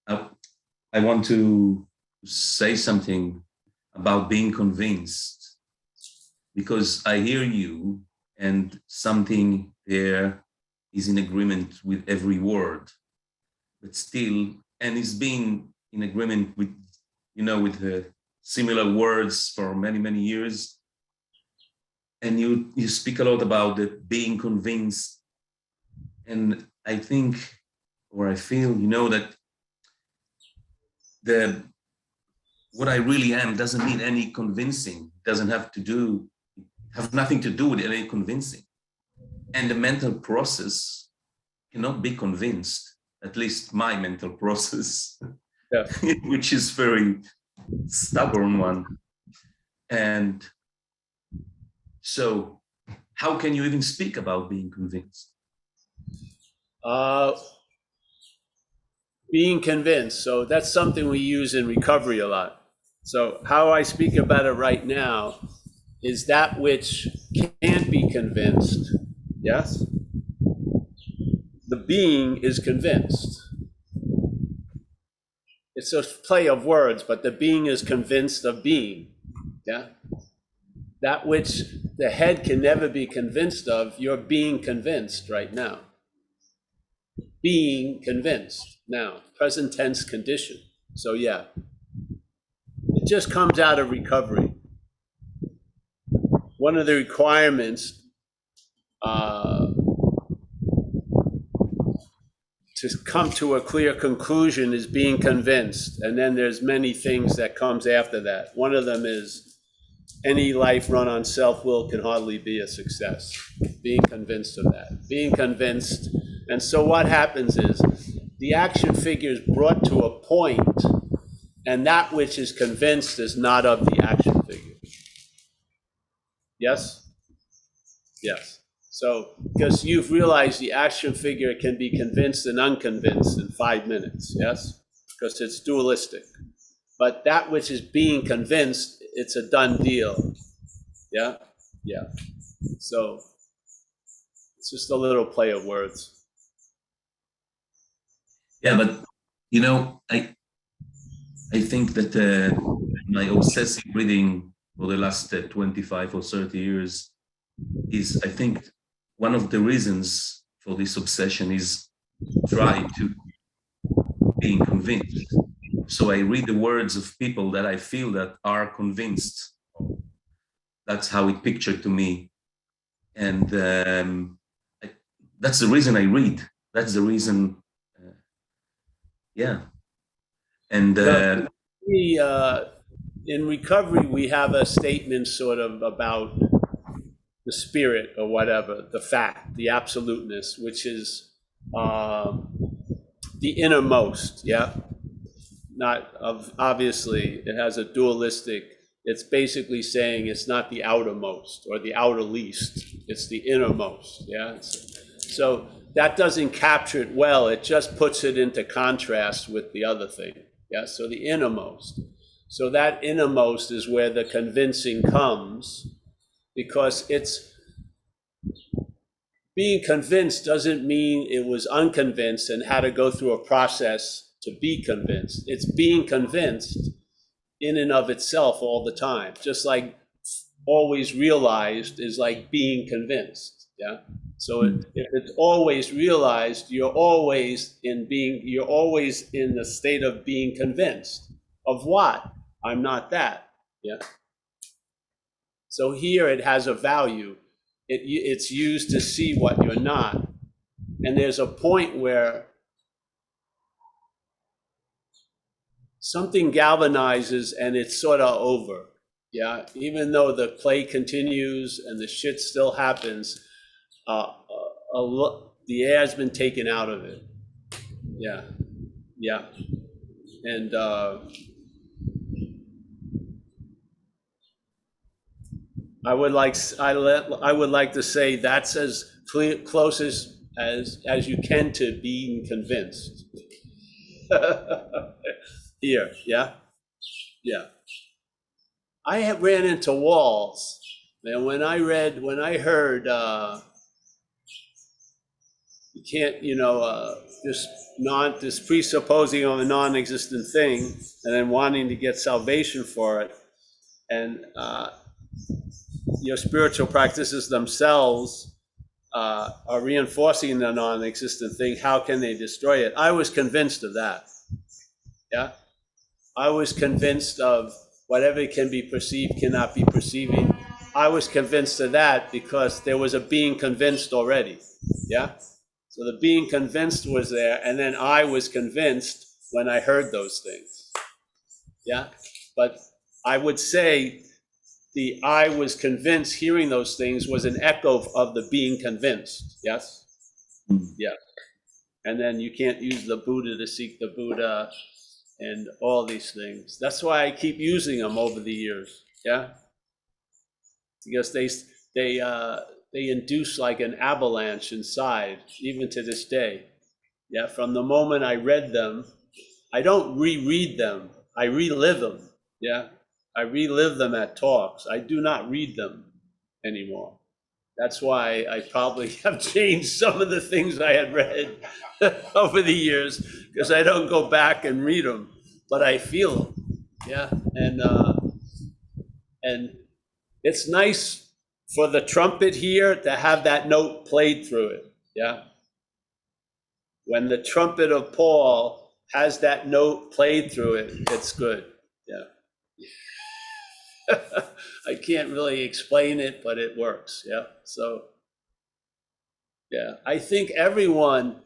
I want to say something about being convinced, because I hear you and something there is in agreement with every word, but still, and it's been in agreement with, with the similar words for many, many years. And you speak a lot about the being convinced. And I think, or I feel, that what I really am doesn't need any convincing, doesn't have nothing to do with any convincing. And the mental process cannot be convinced, at least my mental process, Yeah. which is very stubborn one. And so how can you even speak about being convinced? Being convinced. So that's something we use in recovery a lot. So how I speak about it right now is that which can't be convinced. Yes? The being is convinced. It's a play of words, but the being is convinced of being. Yeah? That which the head can never be convinced of, you're being convinced right now. Being convinced now, present tense condition. So yeah, it just comes out of recovery. One of the requirements to come to a clear conclusion is being convinced, and then there's many things that comes after that. One of them is any life run on self-will can hardly be a success. Being convinced of that, being convinced. And so what happens is the action figure is brought to a point, and that which is convinced is not of the action figure. Yes? Yes. So, because you've realized the action figure can be convinced and unconvinced in 5 minutes, yes? Because it's dualistic. But that which is being convinced, it's a done deal. Yeah? Yeah. So, it's just a little play of words. Yeah, but you know, I think that my obsessive reading for the last 25 or 30 years is, I think, one of the reasons for this obsession is try to being convinced. So I read the words of people that I feel that are convinced. That's how it pictured to me, and that's the reason I read. That's the reason. Yeah, and In recovery, we have a statement sort of about the spirit or whatever, the fact, the absoluteness, which is the innermost, yeah? Not of, obviously, it has a dualistic, it's basically saying it's not the outermost or the outer least, it's the innermost, yeah? So that doesn't capture it well, it just puts it into contrast with the other thing, yeah? So the innermost. So that innermost is where the convincing comes, because it's being convinced doesn't mean it was unconvinced and had to go through a process to be convinced. It's being convinced in and of itself all the time, just like always realized is like being convinced, yeah? So if it's always realized, you're always in the state of being convinced. Of what? I'm not that, yeah? So here it has a value. It's used to see what you're not. And there's a point where something galvanizes and it's sort of over. Yeah, even though the play continues and the shit still happens, the air's been taken out of it. Yeah, yeah. And I would like to say that's as close as you can to being convinced. Here, yeah, yeah. I have ran into walls, and when I heard you can't, this presupposing of a non-existent thing, and then wanting to get salvation for it, and your spiritual practices themselves are reinforcing the non-existent thing. How can they destroy it? I was convinced of that. Yeah, I was convinced of whatever can be perceived cannot be perceiving. I was convinced of that because there was a being convinced already. Yeah, so the being convinced was there, and then I was convinced when I heard those things. Yeah, but I would say the I was convinced hearing those things was an echo of the being convinced. Yes? Yeah. And then you can't use the Buddha to seek the Buddha and all these things. That's why I keep using them over the years. Yeah? Because they induce like an avalanche inside, even to this day. Yeah, from the moment I read them, I don't reread them, I relive them. Yeah, I relive them at talks. I do not read them anymore. That's why I probably have changed some of the things I had read over the years, because I don't go back and read them, but I feel them. Yeah, and it's nice for the trumpet here to have that note played through it. Yeah, when the trumpet of Paul has that note played through it, it's good. Yeah. I can't really explain it, but it works. Yeah. So, yeah, I think everyone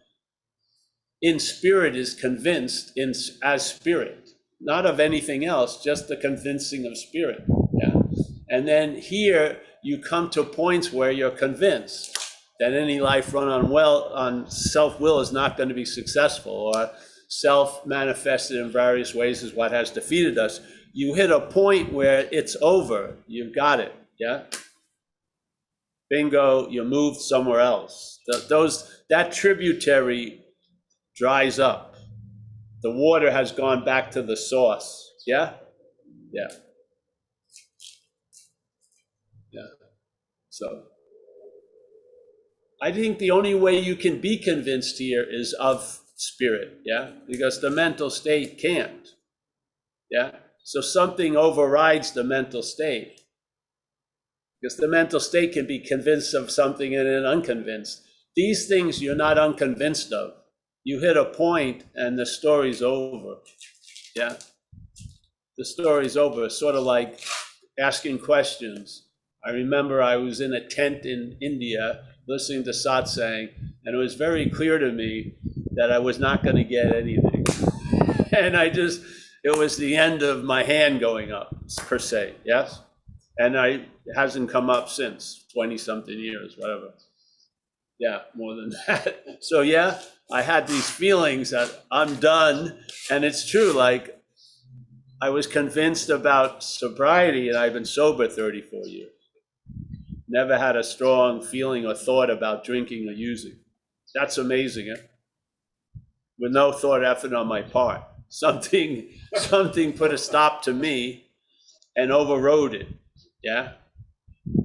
in spirit is convinced as spirit, not of anything else, just the convincing of spirit. Yeah. And then here you come to points where you're convinced that any life run on self-will is not going to be successful, or self-manifested in various ways is what has defeated us. You hit a point where it's over. You've got it. Yeah. Bingo. You moved somewhere else. That tributary dries up. The water has gone back to the source. Yeah. Yeah. Yeah. So I think the only way you can be convinced here is of spirit, yeah? Because the mental state can't, yeah? So something overrides the mental state. Because the mental state can be convinced of something and then unconvinced. These things you're not unconvinced of. You hit a point and the story's over, yeah? The story's over. It's sort of like asking questions. I remember I was in a tent in India listening to satsang, and it was very clear to me that I was not going to get anything. And it was the end of my hand going up, per se, yes? And it hasn't come up since, 20-something years, whatever. Yeah, more than that. So yeah, I had these feelings that I'm done, and it's true, like, I was convinced about sobriety, and I've been sober 34 years. Never had a strong feeling or thought about drinking or using. That's amazing, eh? With no thought effort on my part. Something put a stop to me and overrode it, yeah?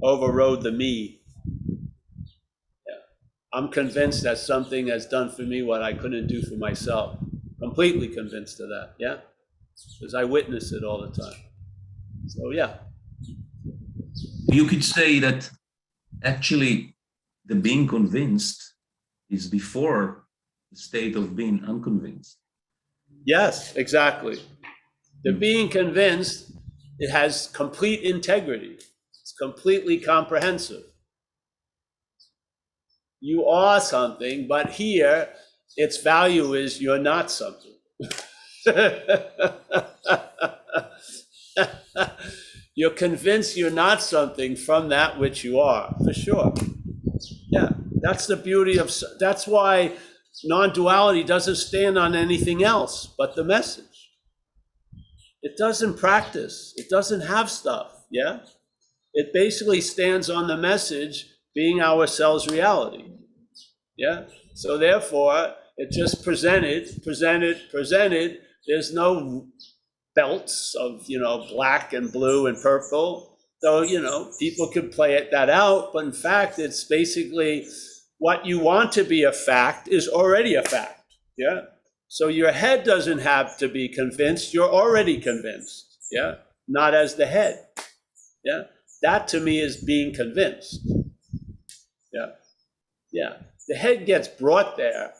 Overrode the me. Yeah. I'm convinced that something has done for me what I couldn't do for myself. Completely convinced of that, yeah? Because I witness it all the time. So yeah. You could say that actually the being convinced is before the state of being unconvinced. Yes, exactly. The being convinced, it has complete integrity. It's completely comprehensive. You are something, but here its value is you're not something. You're convinced you're not something from that which you are, for sure. Yeah, that's the beauty of, that's why non-duality doesn't stand on anything else but the message. It doesn't practice, it doesn't have stuff, yeah? It basically stands on the message being ourselves reality, yeah? So therefore, it just presented. There's no belts of, black and blue and purple. Though, people could play that out, but in fact, it's basically what you want to be a fact is already a fact, yeah? So your head doesn't have to be convinced, you're already convinced, yeah? Not as the head, yeah? That to me is being convinced, yeah? Yeah, the head gets brought there.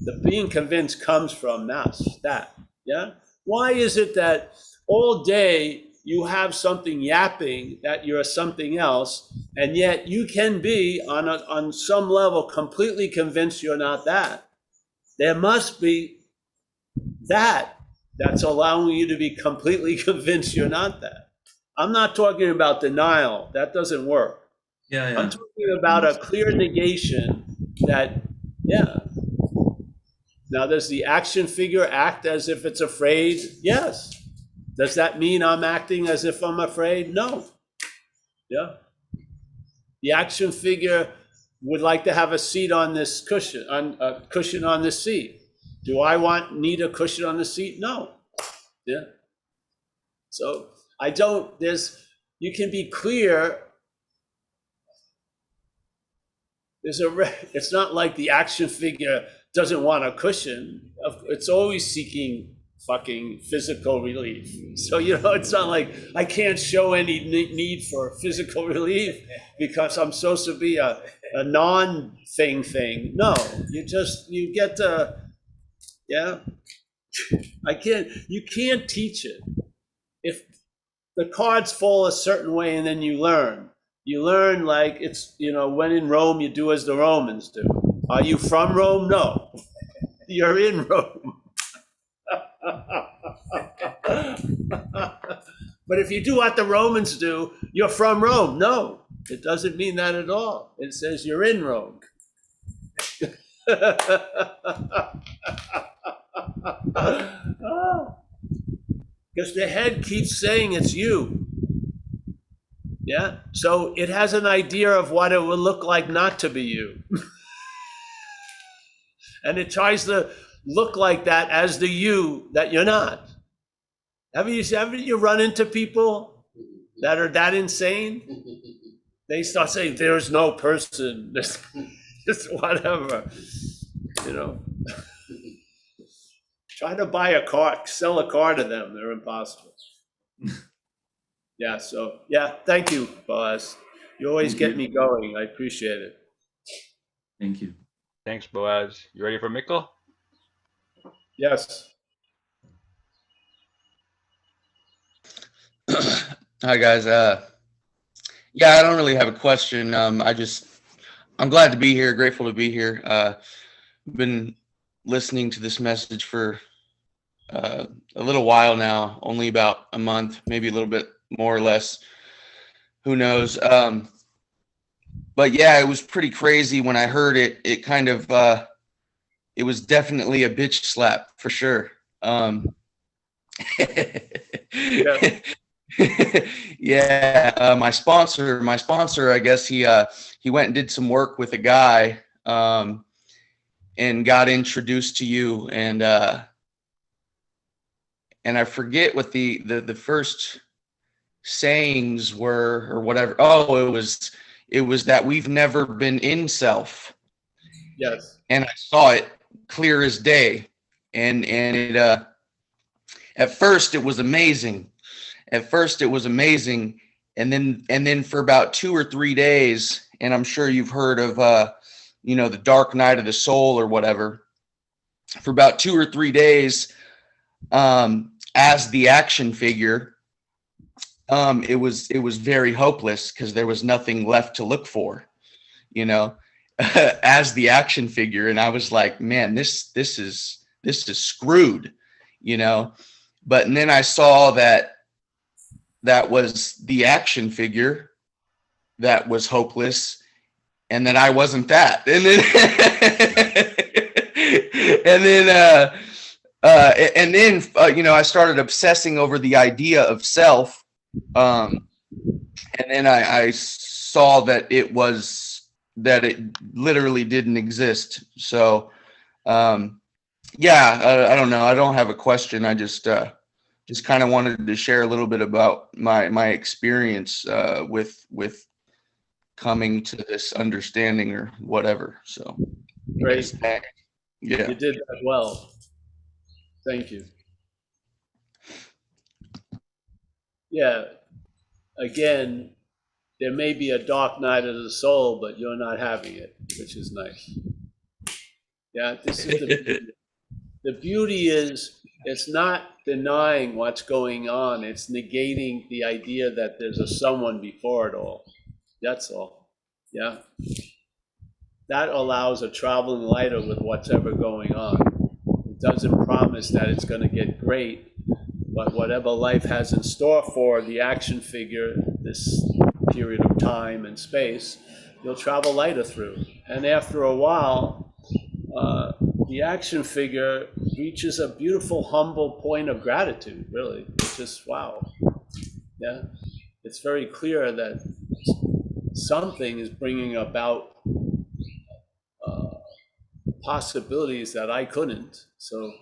The being convinced comes from that, yeah? Why is it that all day you have something yapping that you're something else, and yet you can be on some level completely convinced you're not that? There must be that's allowing you to be completely convinced you're not that. I'm not talking about denial. That doesn't work. Yeah. I'm talking about a clear negation that, yeah. Now, does the action figure act as if it's afraid? Yes. Does that mean I'm acting as if I'm afraid? No. Yeah. The action figure would like to have a seat on this cushion, a cushion on this seat. Do I need a cushion on the seat? No. Yeah. So you can be clear. It's not like the action figure doesn't want a cushion. It's always seeking fucking physical relief. So, it's not like I can't show any need for physical relief because I'm supposed to be a non-thing. No, you get to, yeah. You can't teach it. If the cards fall a certain way and then you learn like it's, when in Rome, you do as the Romans do. Are you from Rome? No, you're in Rome. But if you do what the Romans do, you're from Rome. No, it doesn't mean that at all. It says you're in Rome. Because the head keeps saying it's you. Yeah. So it has an idea of what it would look like not to be you. And it tries to look like that as the you that you're not. Haven't you run into people that are that insane? They start saying there's no person, just whatever, you know. Try to buy a car, sell a car to them. They're impossible. Yeah, so, yeah, thank you, Boaz. You always Thank get you. me going. I appreciate it. Thank you. Thanks, Boaz. You ready for Mikkel? Yes. Hi guys. Yeah, I don't really have a question. I'm glad to be here. Grateful to be here. Been listening to this message for a little while now. Only about a month, maybe a little bit more or less. Who knows? But yeah, it was pretty crazy when I heard it. It kind of it was definitely a bitch slap for sure. Yeah. Yeah, my sponsor, I guess he went and did some work with a guy and got introduced to you, and I forget what the first sayings were or whatever. Oh, it was that we've never been in self, Yes. and I saw it clear as day, and it at first it was amazing. And then for about 2 or 3 days, and I'm sure you've heard of the dark night of the soul or whatever. For about 2 or 3 days, as the action figure, it was very hopeless because there was nothing left to look for, as the action figure. And I was like, man, this is screwed, But and then I saw that was the action figure that was hopeless, and that I wasn't that. And then I started obsessing over the idea of self, and then I saw that it literally didn't exist. So I don't know. I don't have a question. I just kind of wanted to share a little bit about my experience with coming to this understanding or whatever. So, Great. yeah, You did that well. Thank you. Yeah. Again, there may be a dark night of the soul, but you're not having it, which is nice. Yeah, this is the beauty is it's not denying what's going on. It's negating the idea that there's a someone before it all. That's all. Yeah. That allows a traveling lighter with what's ever going on. It doesn't promise that it's going to get great, but whatever life has in store for the action figure, this period of time and space, you'll travel lighter through. And after a while, the action figure reaches a beautiful, humble point of gratitude, really. It's just, wow. Yeah. It's very clear that something is bringing about possibilities that I couldn't. So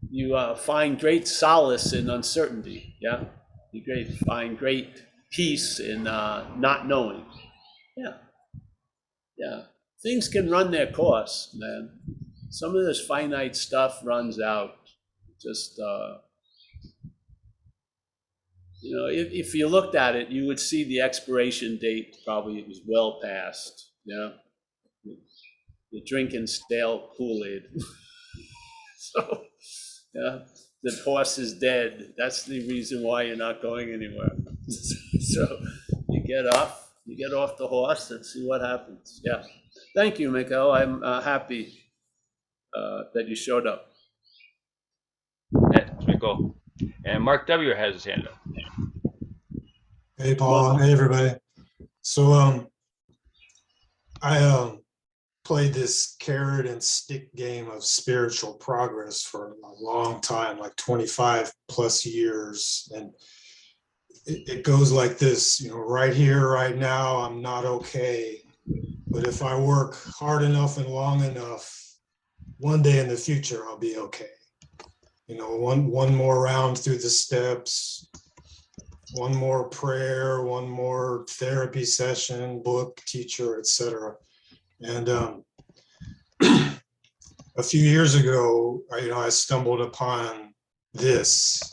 you find great solace in uncertainty. Yeah. You find great peace in not knowing. Yeah. Yeah. Things can run their course, man. Some of this finite stuff runs out. Just, if you looked at it, you would see the expiration date probably was well past. Yeah. You're drinking stale Kool-Aid. So, yeah, the horse is dead. That's the reason why you're not going anywhere. So you get off the horse and see what happens. Yeah. Thank you, Mikhail. I'm happy that you showed up. Yeah, Mikkel. And Mark W. has his hand up. Hey, Paul. Hey, everybody. So, I played this carrot and stick game of spiritual progress for a long time, like 25 plus years. And it goes like this, you know, right here, right now, I'm not okay. But if I work hard enough and long enough, one day in the future, I'll be okay. You know, one more round through the steps, one more prayer, one more therapy session, book, teacher, etc. And a few years ago, I stumbled upon this,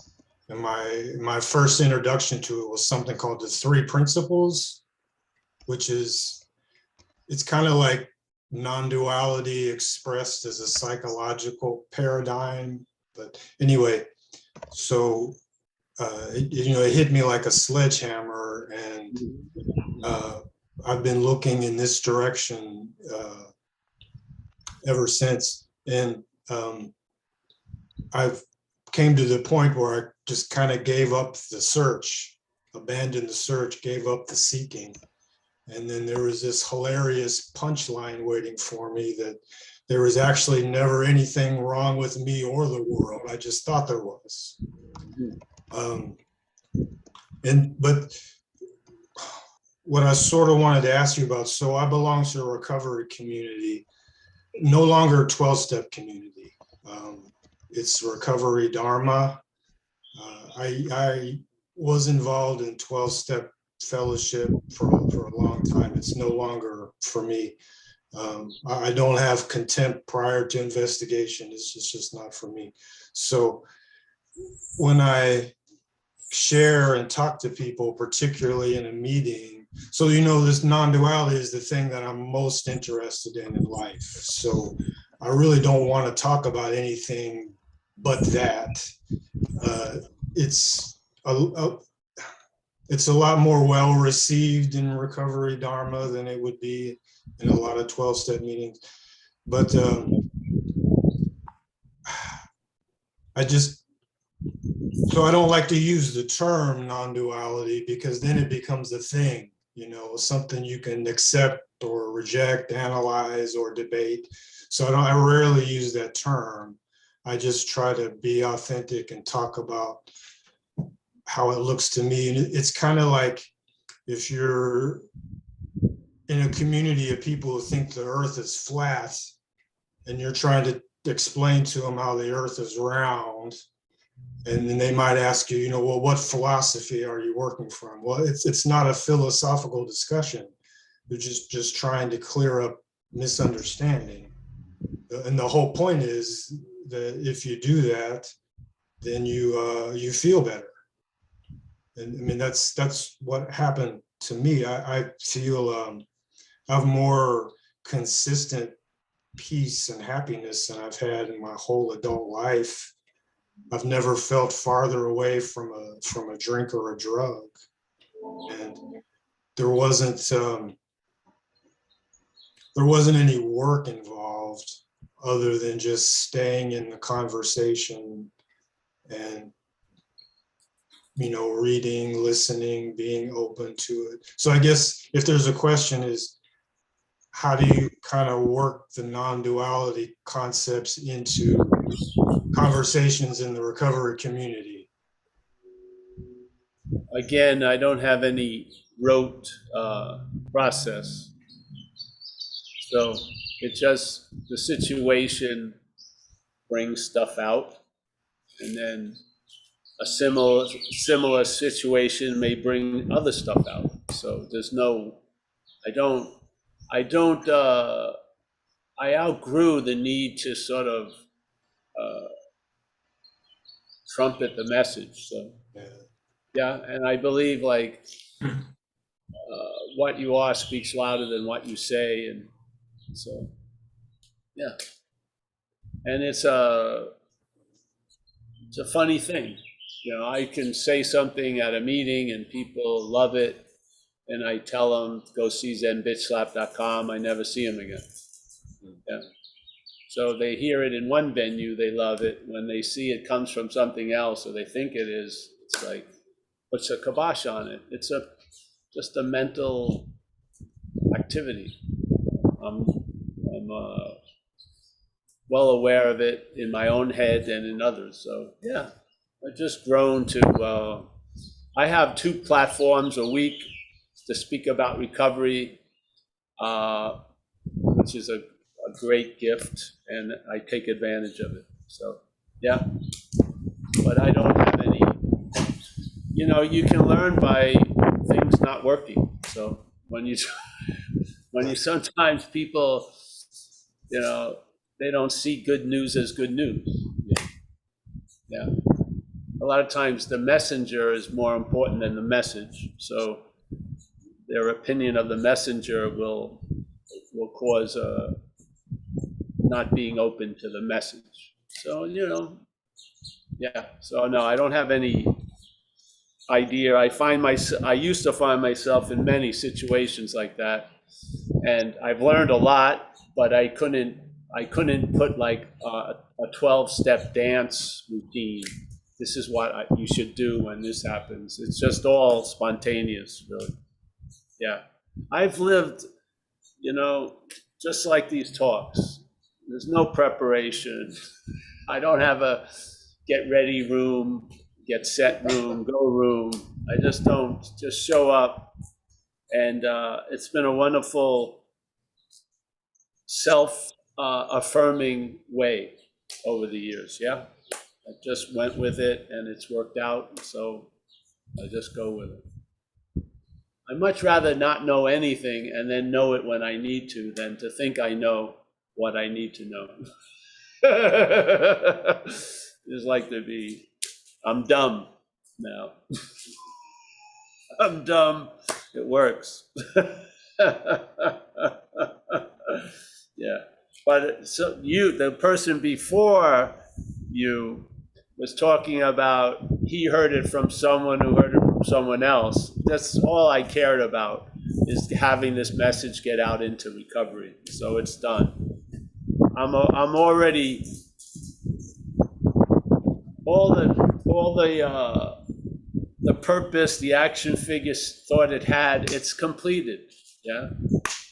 and my first introduction to it was something called the Three Principles, which is, it's kind of like non-duality expressed as a psychological paradigm. But anyway, so it hit me like a sledgehammer, and I've been looking in this direction ever since. And I've came to the point where I just kind of gave up the search, abandoned the search, gave up the seeking. And then there was this hilarious punchline waiting for me that there was actually never anything wrong with me or the world. I just thought there was. But what I sort of wanted to ask you about, so I belong to a recovery community, no longer a 12-step community. It's recovery Dharma. I was involved in 12-step fellowship for a long time. It's no longer for me. I don't have contempt prior to investigation. It's just not for me. So when I share and talk to people, particularly in a meeting, so this non-duality is the thing that I'm most interested in life. So I really don't want to talk about anything but that. It's a lot more well received in recovery Dharma than it would be in a lot of 12-step meetings. But so I don't like to use the term non-duality, because then it becomes a thing, something you can accept or reject, analyze or debate. So I rarely use that term. I just try to be authentic and talk about how it looks to me. And it's kind of like if you're in a community of people who think the earth is flat and you're trying to explain to them how the earth is round, and then they might ask you, well, what philosophy are you working from? Well, it's not a philosophical discussion. They're just trying to clear up misunderstanding. And the whole point is that if you do that, then you feel better. And I mean, that's what happened to me. I feel I have more consistent peace and happiness than I've had in my whole adult life. I've never felt farther away from a drink or a drug, and there wasn't any work involved other than just staying in the conversation and reading, listening, being open to it. So I guess if there's a question is, how do you kind of work the non-duality concepts into conversations in the recovery community? Again, I don't have any rote process. So it just, the situation brings stuff out, and then a similar situation may bring other stuff out. So there's no, I outgrew the need to sort of trumpet the message. So yeah, and I believe what you are speaks louder than what you say, and so yeah, and it's a funny thing. I can say something at a meeting and people love it, and I tell them go see zenbitchslap.com. I never see them again. Yeah. So they hear it in one venue, they love it. When they see it comes from something else, or they think it is, it's like, puts a kibosh on it. It's just a mental activity. I'm well aware of it in my own head and in others. So yeah, I've just grown to, I have 2 platforms a week to speak about recovery, which is a great gift, and I take advantage of it. So yeah, but I don't have any, you can learn by things not working. So when you sometimes people, they don't see good news as good news. Yeah. A lot of times the messenger is more important than the message. So their opinion of the messenger will cause not being open to the message. So, yeah. So no, I don't have any idea. I used to find myself in many situations like that, and I've learned a lot, but I couldn't put like a 12-step dance routine. This is what you should do when this happens. It's just all spontaneous, really. Yeah. I've lived, just like these talks. There's no preparation. I don't have a get ready room, get set room, go room. I just don't, just show up. And it's been a wonderful self-affirming way over the years. Yeah. I just went with it and it's worked out. So I just go with it. I'd much rather not know anything and then know it when I need to than to think I know what I need to know. It's like I'm dumb now. I'm dumb. It works. Yeah. But so the person before you was talking about, he heard it from someone who heard it from someone else. That's all I cared about, is having this message get out into recovery. So it's done. I'm already, all the purpose, the action figures thought it had, it's completed. Yeah.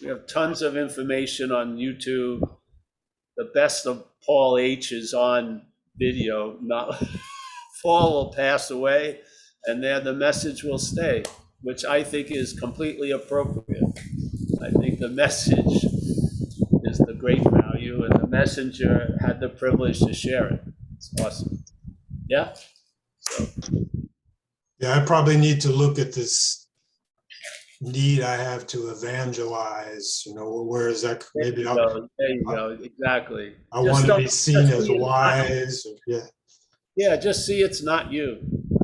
We have tons of information on YouTube. The best of Paul H is on video. Not Paul will pass away, and there the message will stay, which I think is completely appropriate. I think the message is the great value, and the messenger had the privilege to share it. It's awesome. Yeah. So. Yeah, I probably need to look at this need I have to evangelize, where is that? Maybe there you go. Exactly. I want to be seen as wise. Yeah. Yeah, just see it's not you.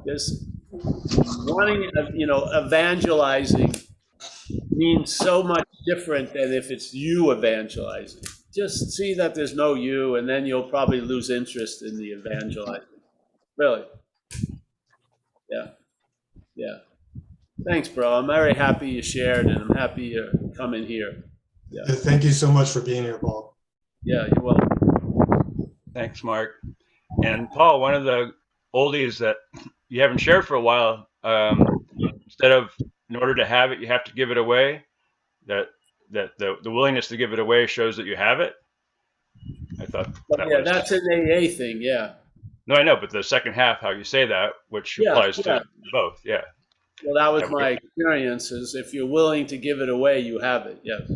Just wanting, evangelizing means so much different than if it's you evangelizing. Just see that there's no you, and then you'll probably lose interest in the evangelizing. Really. Yeah. Yeah. Thanks, bro. I'm very happy you shared, and I'm happy you're coming here. Yeah. Thank you so much for being here, Paul. Yeah, you're welcome. Thanks, Mark. And Paul, one of the oldies that you haven't shared for a while, instead of, in order to have it, you have to give it away, that the willingness to give it away shows that you have it. I thought that that's an AA thing, yeah. No, I know, but the second half, how you say that, which applies to both, yeah. Well, that was my experience, is if you're willing to give it away, you have it, yes.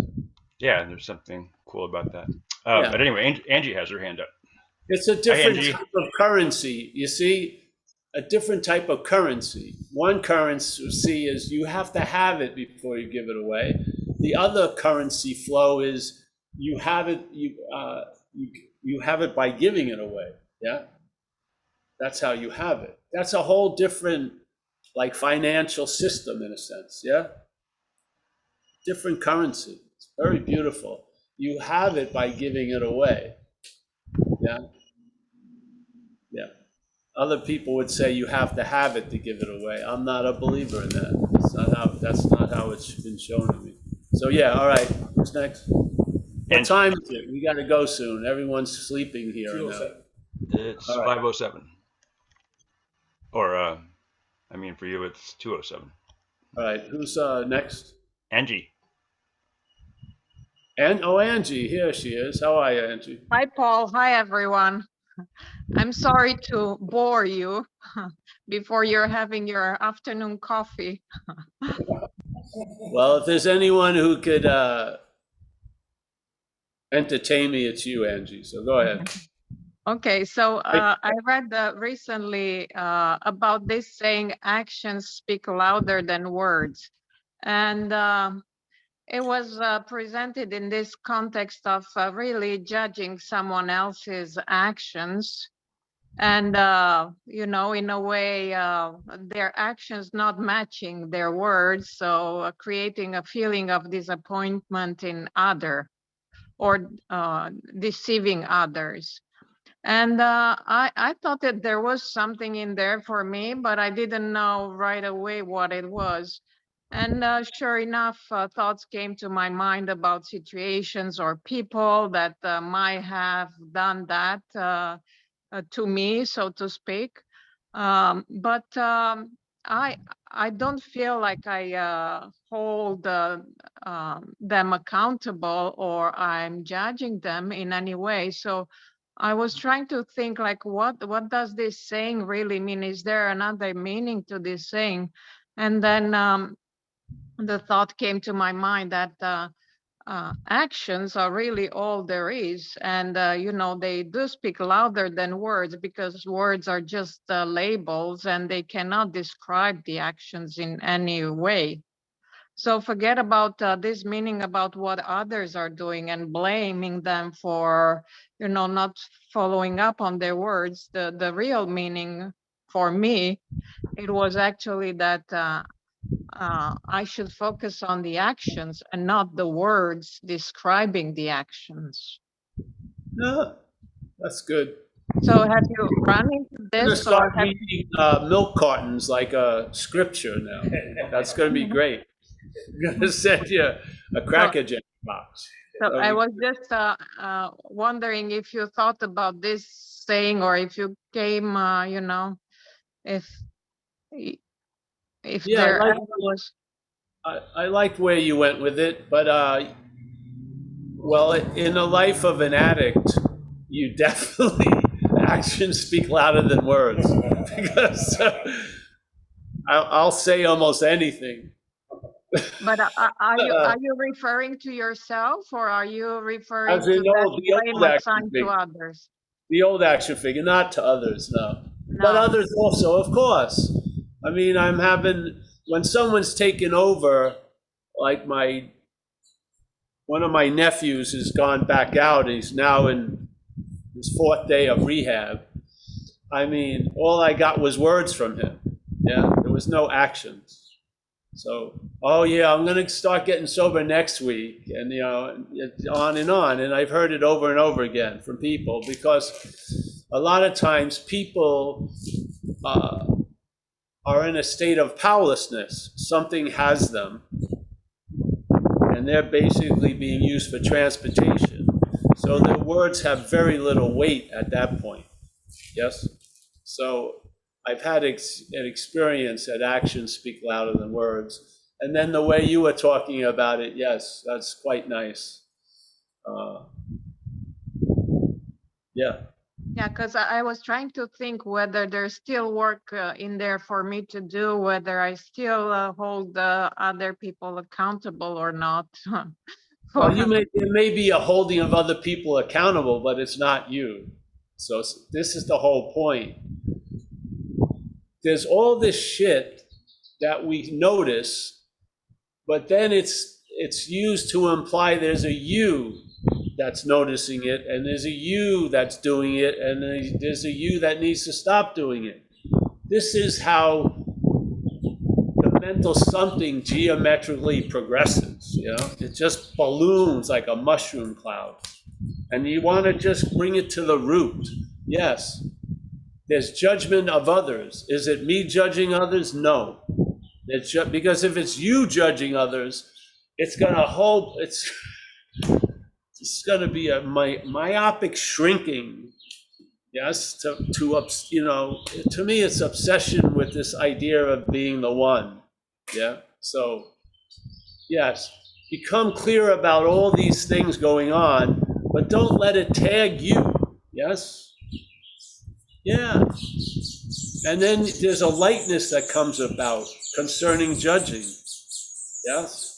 Yeah, and there's something cool about that. But anyway, Angie has her hand up. It's a different type of currency, you see, a different type of currency. One currency is you have to have it before you give it away. The other currency flow is you have it, you have it by giving it away, yeah? That's how you have it. That's a whole different, like, financial system in a sense, yeah? Different currency. It's very beautiful. You have it by giving it away, yeah? Yeah. Other people would say you have to have it to give it away. I'm not a believer in that. That's not how it's been shown to me. So yeah, all right, who's next? What And time is it? We got to go soon. Everyone's sleeping here now. it's All right. 5:07. Or, I mean, for you, it's 2:07. All right. Who's next? Angie. Angie, here she is. How are you, Angie? Hi, Paul. Hi, everyone. I'm sorry to bore you before you're having your afternoon coffee. Well, if there's anyone who could entertain me, it's you, Angie. So go ahead. Okay, so I read recently about this saying, actions speak louder than words. And it was presented in this context of really judging someone else's actions. And, you know, in a way, their actions not matching their words. So creating a feeling of disappointment in other or deceiving others. And I thought that there was something in there for me, but I didn't know right away what it was. And sure enough, thoughts came to my mind about situations or people that might have done that to me, so to speak. But I don't feel like I hold them accountable or I'm judging them in any way. So I was trying to think like, what does this saying really mean? Is there another meaning to this saying? And then the thought came to my mind that actions are really all there is. And, you know, they do speak louder than words because words are just labels and they cannot describe the actions in any way. So forget about this meaning about what others are doing and blaming them for, you know, not following up on their words. The real meaning for me, it was actually that I should focus on the actions and not the words describing the actions. No, that's good. So have you run into I'm gonna this? start Or have reading milk cartons like a scripture now. That's going to be great. I'm going to send you a Cracker Jack box. So I was just wondering if you thought about this saying, or if you came, you know, if Yeah, there ever was. I liked where you went with it, but well, in the life of an addict, you definitely actions speak louder than words because I'll say almost anything. But are you referring to yourself, or are you referring As to in, no, that the blame old action assigned to figure. others? The old action figure, not to others, no. But No. others also, of course. I mean, I'm having, when someone's taken over, like one of my nephews has gone back out. He's now in his 4th day of rehab. I mean, all I got was words from him. Yeah, there was no actions. So, oh yeah, I'm going to start getting sober next week, and you know, on and on. And I've heard it over and over again from people because a lot of times people are in a state of powerlessness. Something has them, and they're basically being used for transportation. So their words have very little weight at that point. Yes? So I've had an experience that actions speak louder than words. And then the way you were talking about it, yes, that's quite nice. Yeah. Yeah, because I was trying to think whether there's still work in there for me to do, whether I still hold other people accountable or not. Well, there may be a holding of other people accountable, but it's not you. So this is the whole point. There's all this shit that we notice, but then it's used to imply there's a you that's noticing it, and there's a you that's doing it, and there's a you that needs to stop doing it. This is how the mental something geometrically progresses, you know? It just balloons like a mushroom cloud. And you want to just bring it to the root. Yes. There's judgment of others. Is it me judging others? No. It's just because if it's you judging others, it's going to hold, it's going to be a myopic shrinking. Yes, to me, it's obsession with this idea of being the one. Yeah. So, yes, become clear about all these things going on, but don't let it tag you. Yes. Yeah. And then there's a lightness that comes about concerning judging. Yes.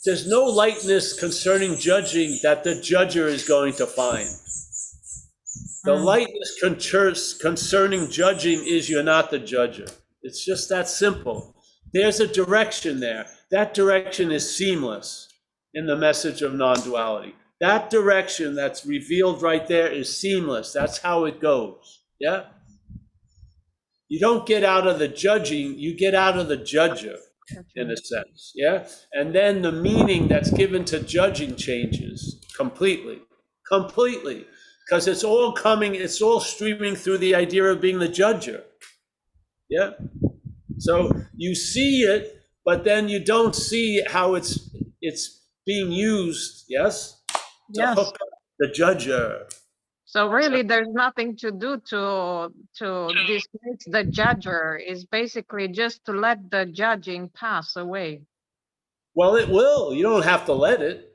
There's no lightness concerning judging that the judger is going to find. The lightness concerning judging is you're not the judger. It's just that simple. There's a direction there. That direction is seamless in the message of non-duality. That direction that's revealed right there is seamless. That's how it goes. Yeah? You don't get out of the judging, you get out of the judger, in a sense. Yeah? And then the meaning that's given to judging changes completely. Completely. Because it's all streaming through the idea of being the judger. Yeah? So you see it, but then you don't see how it's being used, yes? To Yes. hook up the judger. So really, there's nothing to do to dismiss the judger. Is basically just to let the judging pass away. Well, it will. You don't have to let it.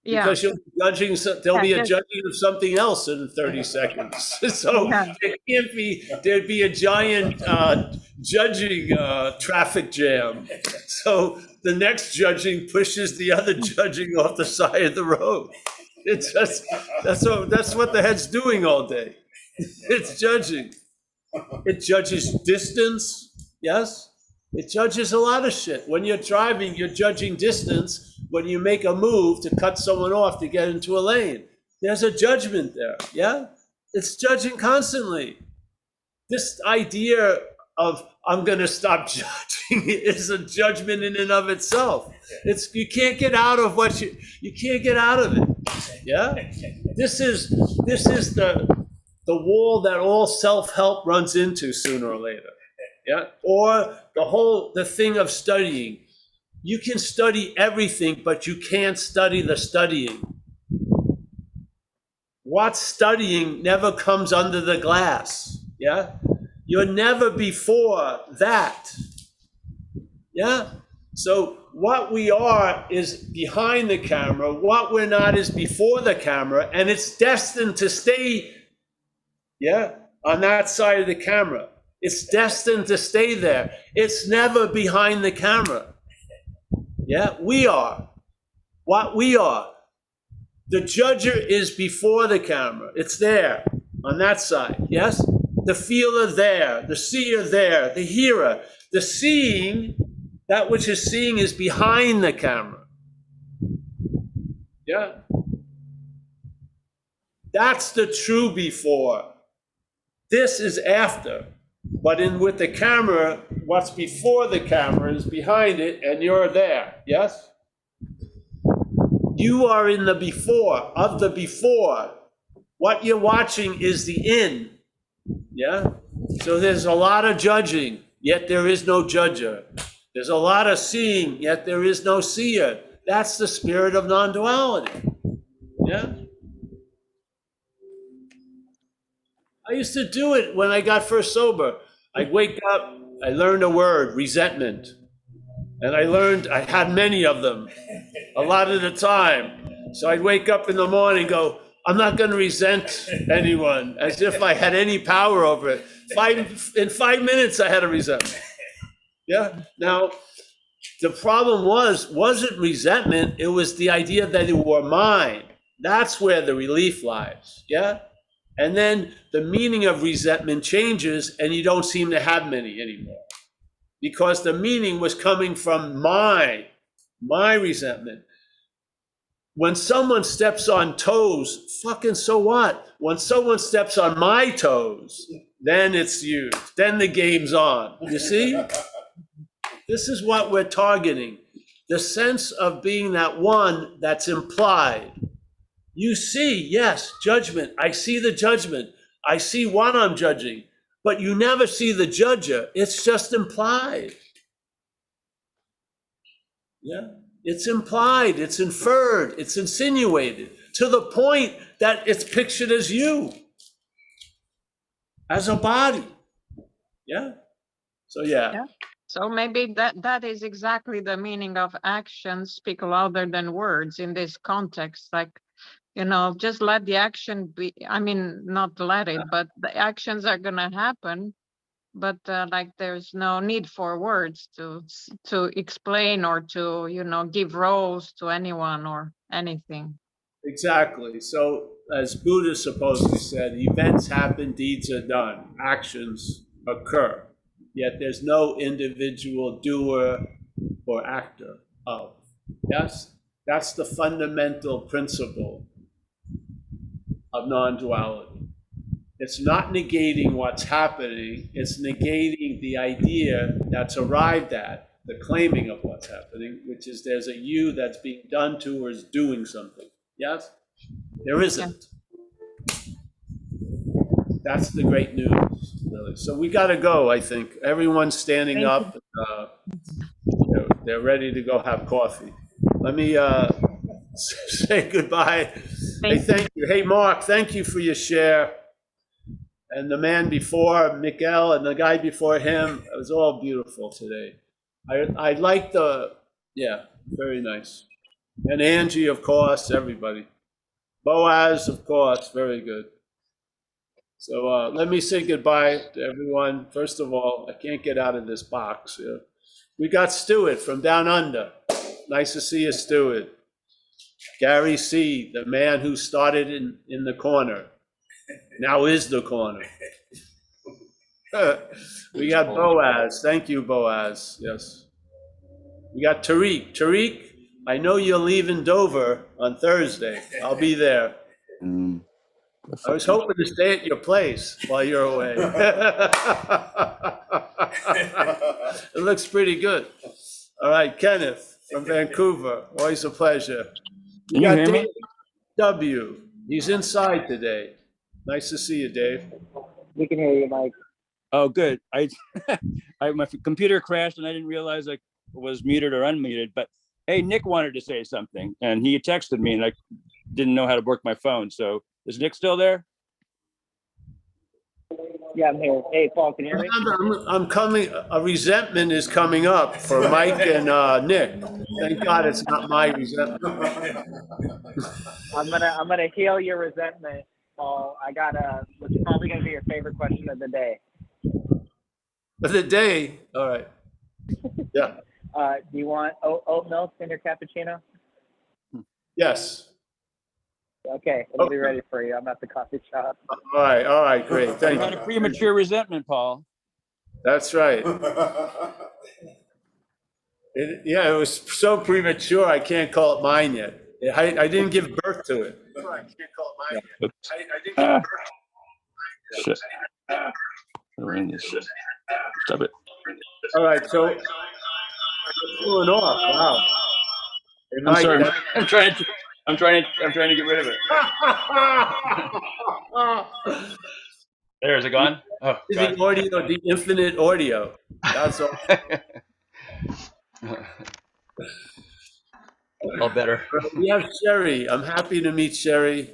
Yeah. Because you'll be judging, there'll be a just- judging of something else in 30 seconds. So Yeah. there'd be a giant judging traffic jam. So the next judging pushes the other judging off the side of the road. It's just, that's what the head's doing all day. It's judging. It judges distance, yes? It judges a lot of shit. When you're driving, you're judging distance. When you make a move to cut someone off to get into a lane, there's a judgment there, yeah? It's judging constantly. This idea of I'm gonna stop judging is a judgment in and of itself. You can't get out of you can't get out of it, yeah? This is the wall that all self-help runs into sooner or later. Yeah, or the thing of studying. You can study everything, but you can't study the studying. What's studying never comes under the glass. Yeah, you're never before that. Yeah, so what we are is behind the camera. What we're not is before the camera, and it's destined to stay. Yeah, on that side of the camera. It's destined to stay there. It's never behind the camera. Yeah, we are. What we are. The judger is before the camera. It's there, on that side, yes? The feeler there, the seer there, the hearer. The seeing, that which is seeing is behind the camera. Yeah? That's the true before. This is after. But with the camera, what's before the camera is behind it, and you're there, yes? You are in the before, of the before. What you're watching is the in, yeah? So there's a lot of judging, yet there is no judger. There's a lot of seeing, yet there is no seer. That's the spirit of non-duality, yeah? I used to do it when I got first sober. I'd wake up, I learned a word, resentment. And I had many of them, a lot of the time. So I'd wake up in the morning and go, I'm not going to resent anyone, as if I had any power over it. In 5 minutes, I had a resentment. Yeah. Now, the problem wasn't resentment. It was the idea that it were mine. That's where the relief lies. Yeah. And then the meaning of resentment changes, and you don't seem to have many anymore. Because the meaning was coming from my resentment. When someone steps on toes, fucking so what? When someone steps on my toes, then it's used. Then the game's on. You see? This is what we're targeting. The sense of being that one that's implied. You see, yes, judgment. I see the judgment. I see what I'm judging. But you never see the judger. It's just implied. Yeah. It's implied, it's inferred, it's insinuated to the point that it's pictured as you, as a body. Yeah. So yeah. Yeah. So maybe that is exactly the meaning of actions speak louder than words in this context. Like, you know, just let the action be. I mean, not let it, but the actions are gonna happen. But like, there's no need for words to explain or to, you know, give roles to anyone or anything. Exactly. So, as Buddha supposedly said, events happen, deeds are done, actions occur. Yet there's no individual doer or actor of. Yes? That's the fundamental principle of non duality. It's not negating what's happening, it's negating the idea that's arrived at, the claiming of what's happening, which is there's a you that's being done to or is doing something. Yes? There isn't. That's the great news, really. So we got to go, I think. Everyone's standing up. They're ready to go have coffee. Let me say goodbye. Hey, thank you. Hey, Mark, thank you for your share. And the man before, Miguel, and the guy before him, it was all beautiful today. I like yeah, very nice. And Angie, of course, everybody. Boaz, of course, very good. So let me say goodbye to everyone. First of all, I can't get out of this box. Yeah. We got Stuart from down under. Nice to see you, Stuart. Gary C., the man who started in the corner, now is the corner. We got Boaz. Thank you, Boaz. Yes. We got Tariq. Tariq, I know you're leaving Dover on Thursday. I'll be there. I was hoping to stay at your place while you're away. It looks pretty good. All right, Kenneth from Vancouver. Always a pleasure. Can you hear me? Dave W. He's inside today. Nice to see you, Dave. We can hear you, Mike. Oh, good. My computer crashed and I didn't realize I was muted or unmuted. But hey, Nick wanted to say something and he texted me and I didn't know how to work my phone. So is Nick still there? Yeah, I'm here. Hey, Paul, can you hear me? I'm coming. A resentment is coming up for Mike and Nick. Thank God it's not my resentment. I'm gonna heal your resentment, Paul. I got what's probably gonna be your favorite question of the day. Of the day, all right. Yeah. Do you want oat milk in your cappuccino? Yes. Okay, it'll be ready for you. I'm at the coffee shop. All right, great. Thank you. You had a premature resentment, Paul. That's right. It was so premature, I can't call it mine yet. I didn't give birth to it. I can't call it mine yet. I didn't give birth to it. Shit. Stop it. All right, so it's cooling off. Wow. Hey, I'm Mike, sorry. I'm trying to get rid of it. There, is it gone? Oh, the audio, the infinite audio. That's all. All better. We have Sherry. I'm happy to meet Sherry.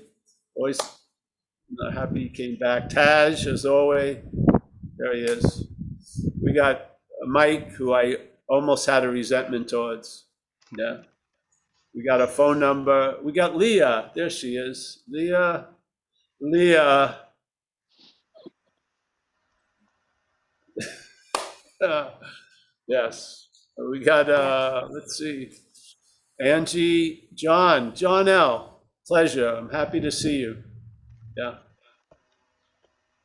Always happy he came back. Taj, as always. There he is. We got Mike, who I almost had a resentment towards. Yeah. We got a phone number. We got Leah. There she is. Leah. Yes. We got, let's see. Angie, John L. Pleasure. I'm happy to see you. Yeah.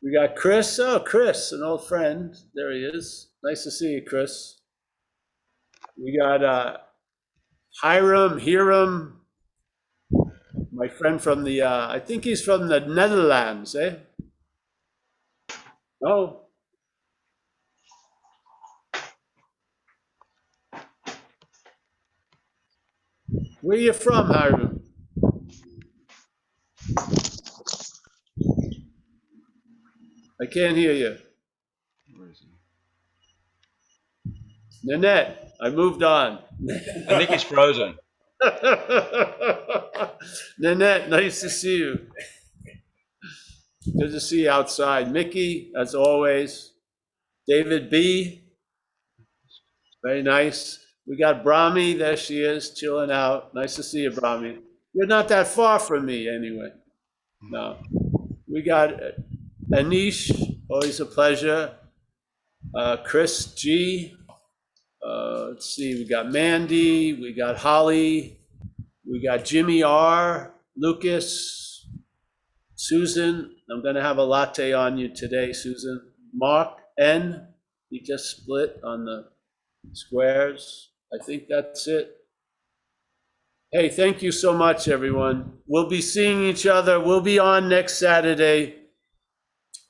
We got Chris. Oh, Chris, an old friend. There he is. Nice to see you, Chris. We got Hiram, my friend from the, I think he's from the Netherlands, eh? Oh. Where you from, Hiram? I can't hear you. Where is he? Nanette. I moved on. I think he's frozen. Nanette, nice to see you. Good to see you outside. Mickey, as always. David B, very nice. We got Brahmi, there she is, chilling out. Nice to see you, Brahmi. You're not that far from me anyway. No. We got Anish, always a pleasure. Chris G. Let's see, we got Mandy, we got Holly, we got Jimmy R, Lucas, Susan. I'm gonna have a latte on you today, Susan. Mark N, he just split on the squares. I think that's it. Hey, thank you so much, everyone. We'll be seeing each other. We'll be on next Saturday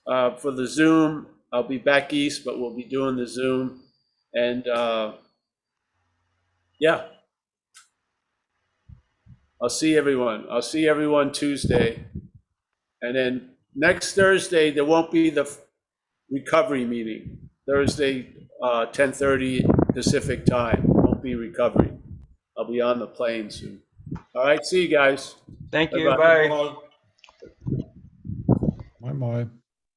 for the Zoom. I'll be back east, but we'll be doing the Zoom. And yeah, I'll see everyone. I'll see everyone Tuesday. And then next Thursday, there won't be the recovery meeting. Thursday, 10:30 Pacific time. Won't be recovery. I'll be on the plane soon. All right, see you guys. Thank you. Bye-bye. Bye. Bye bye.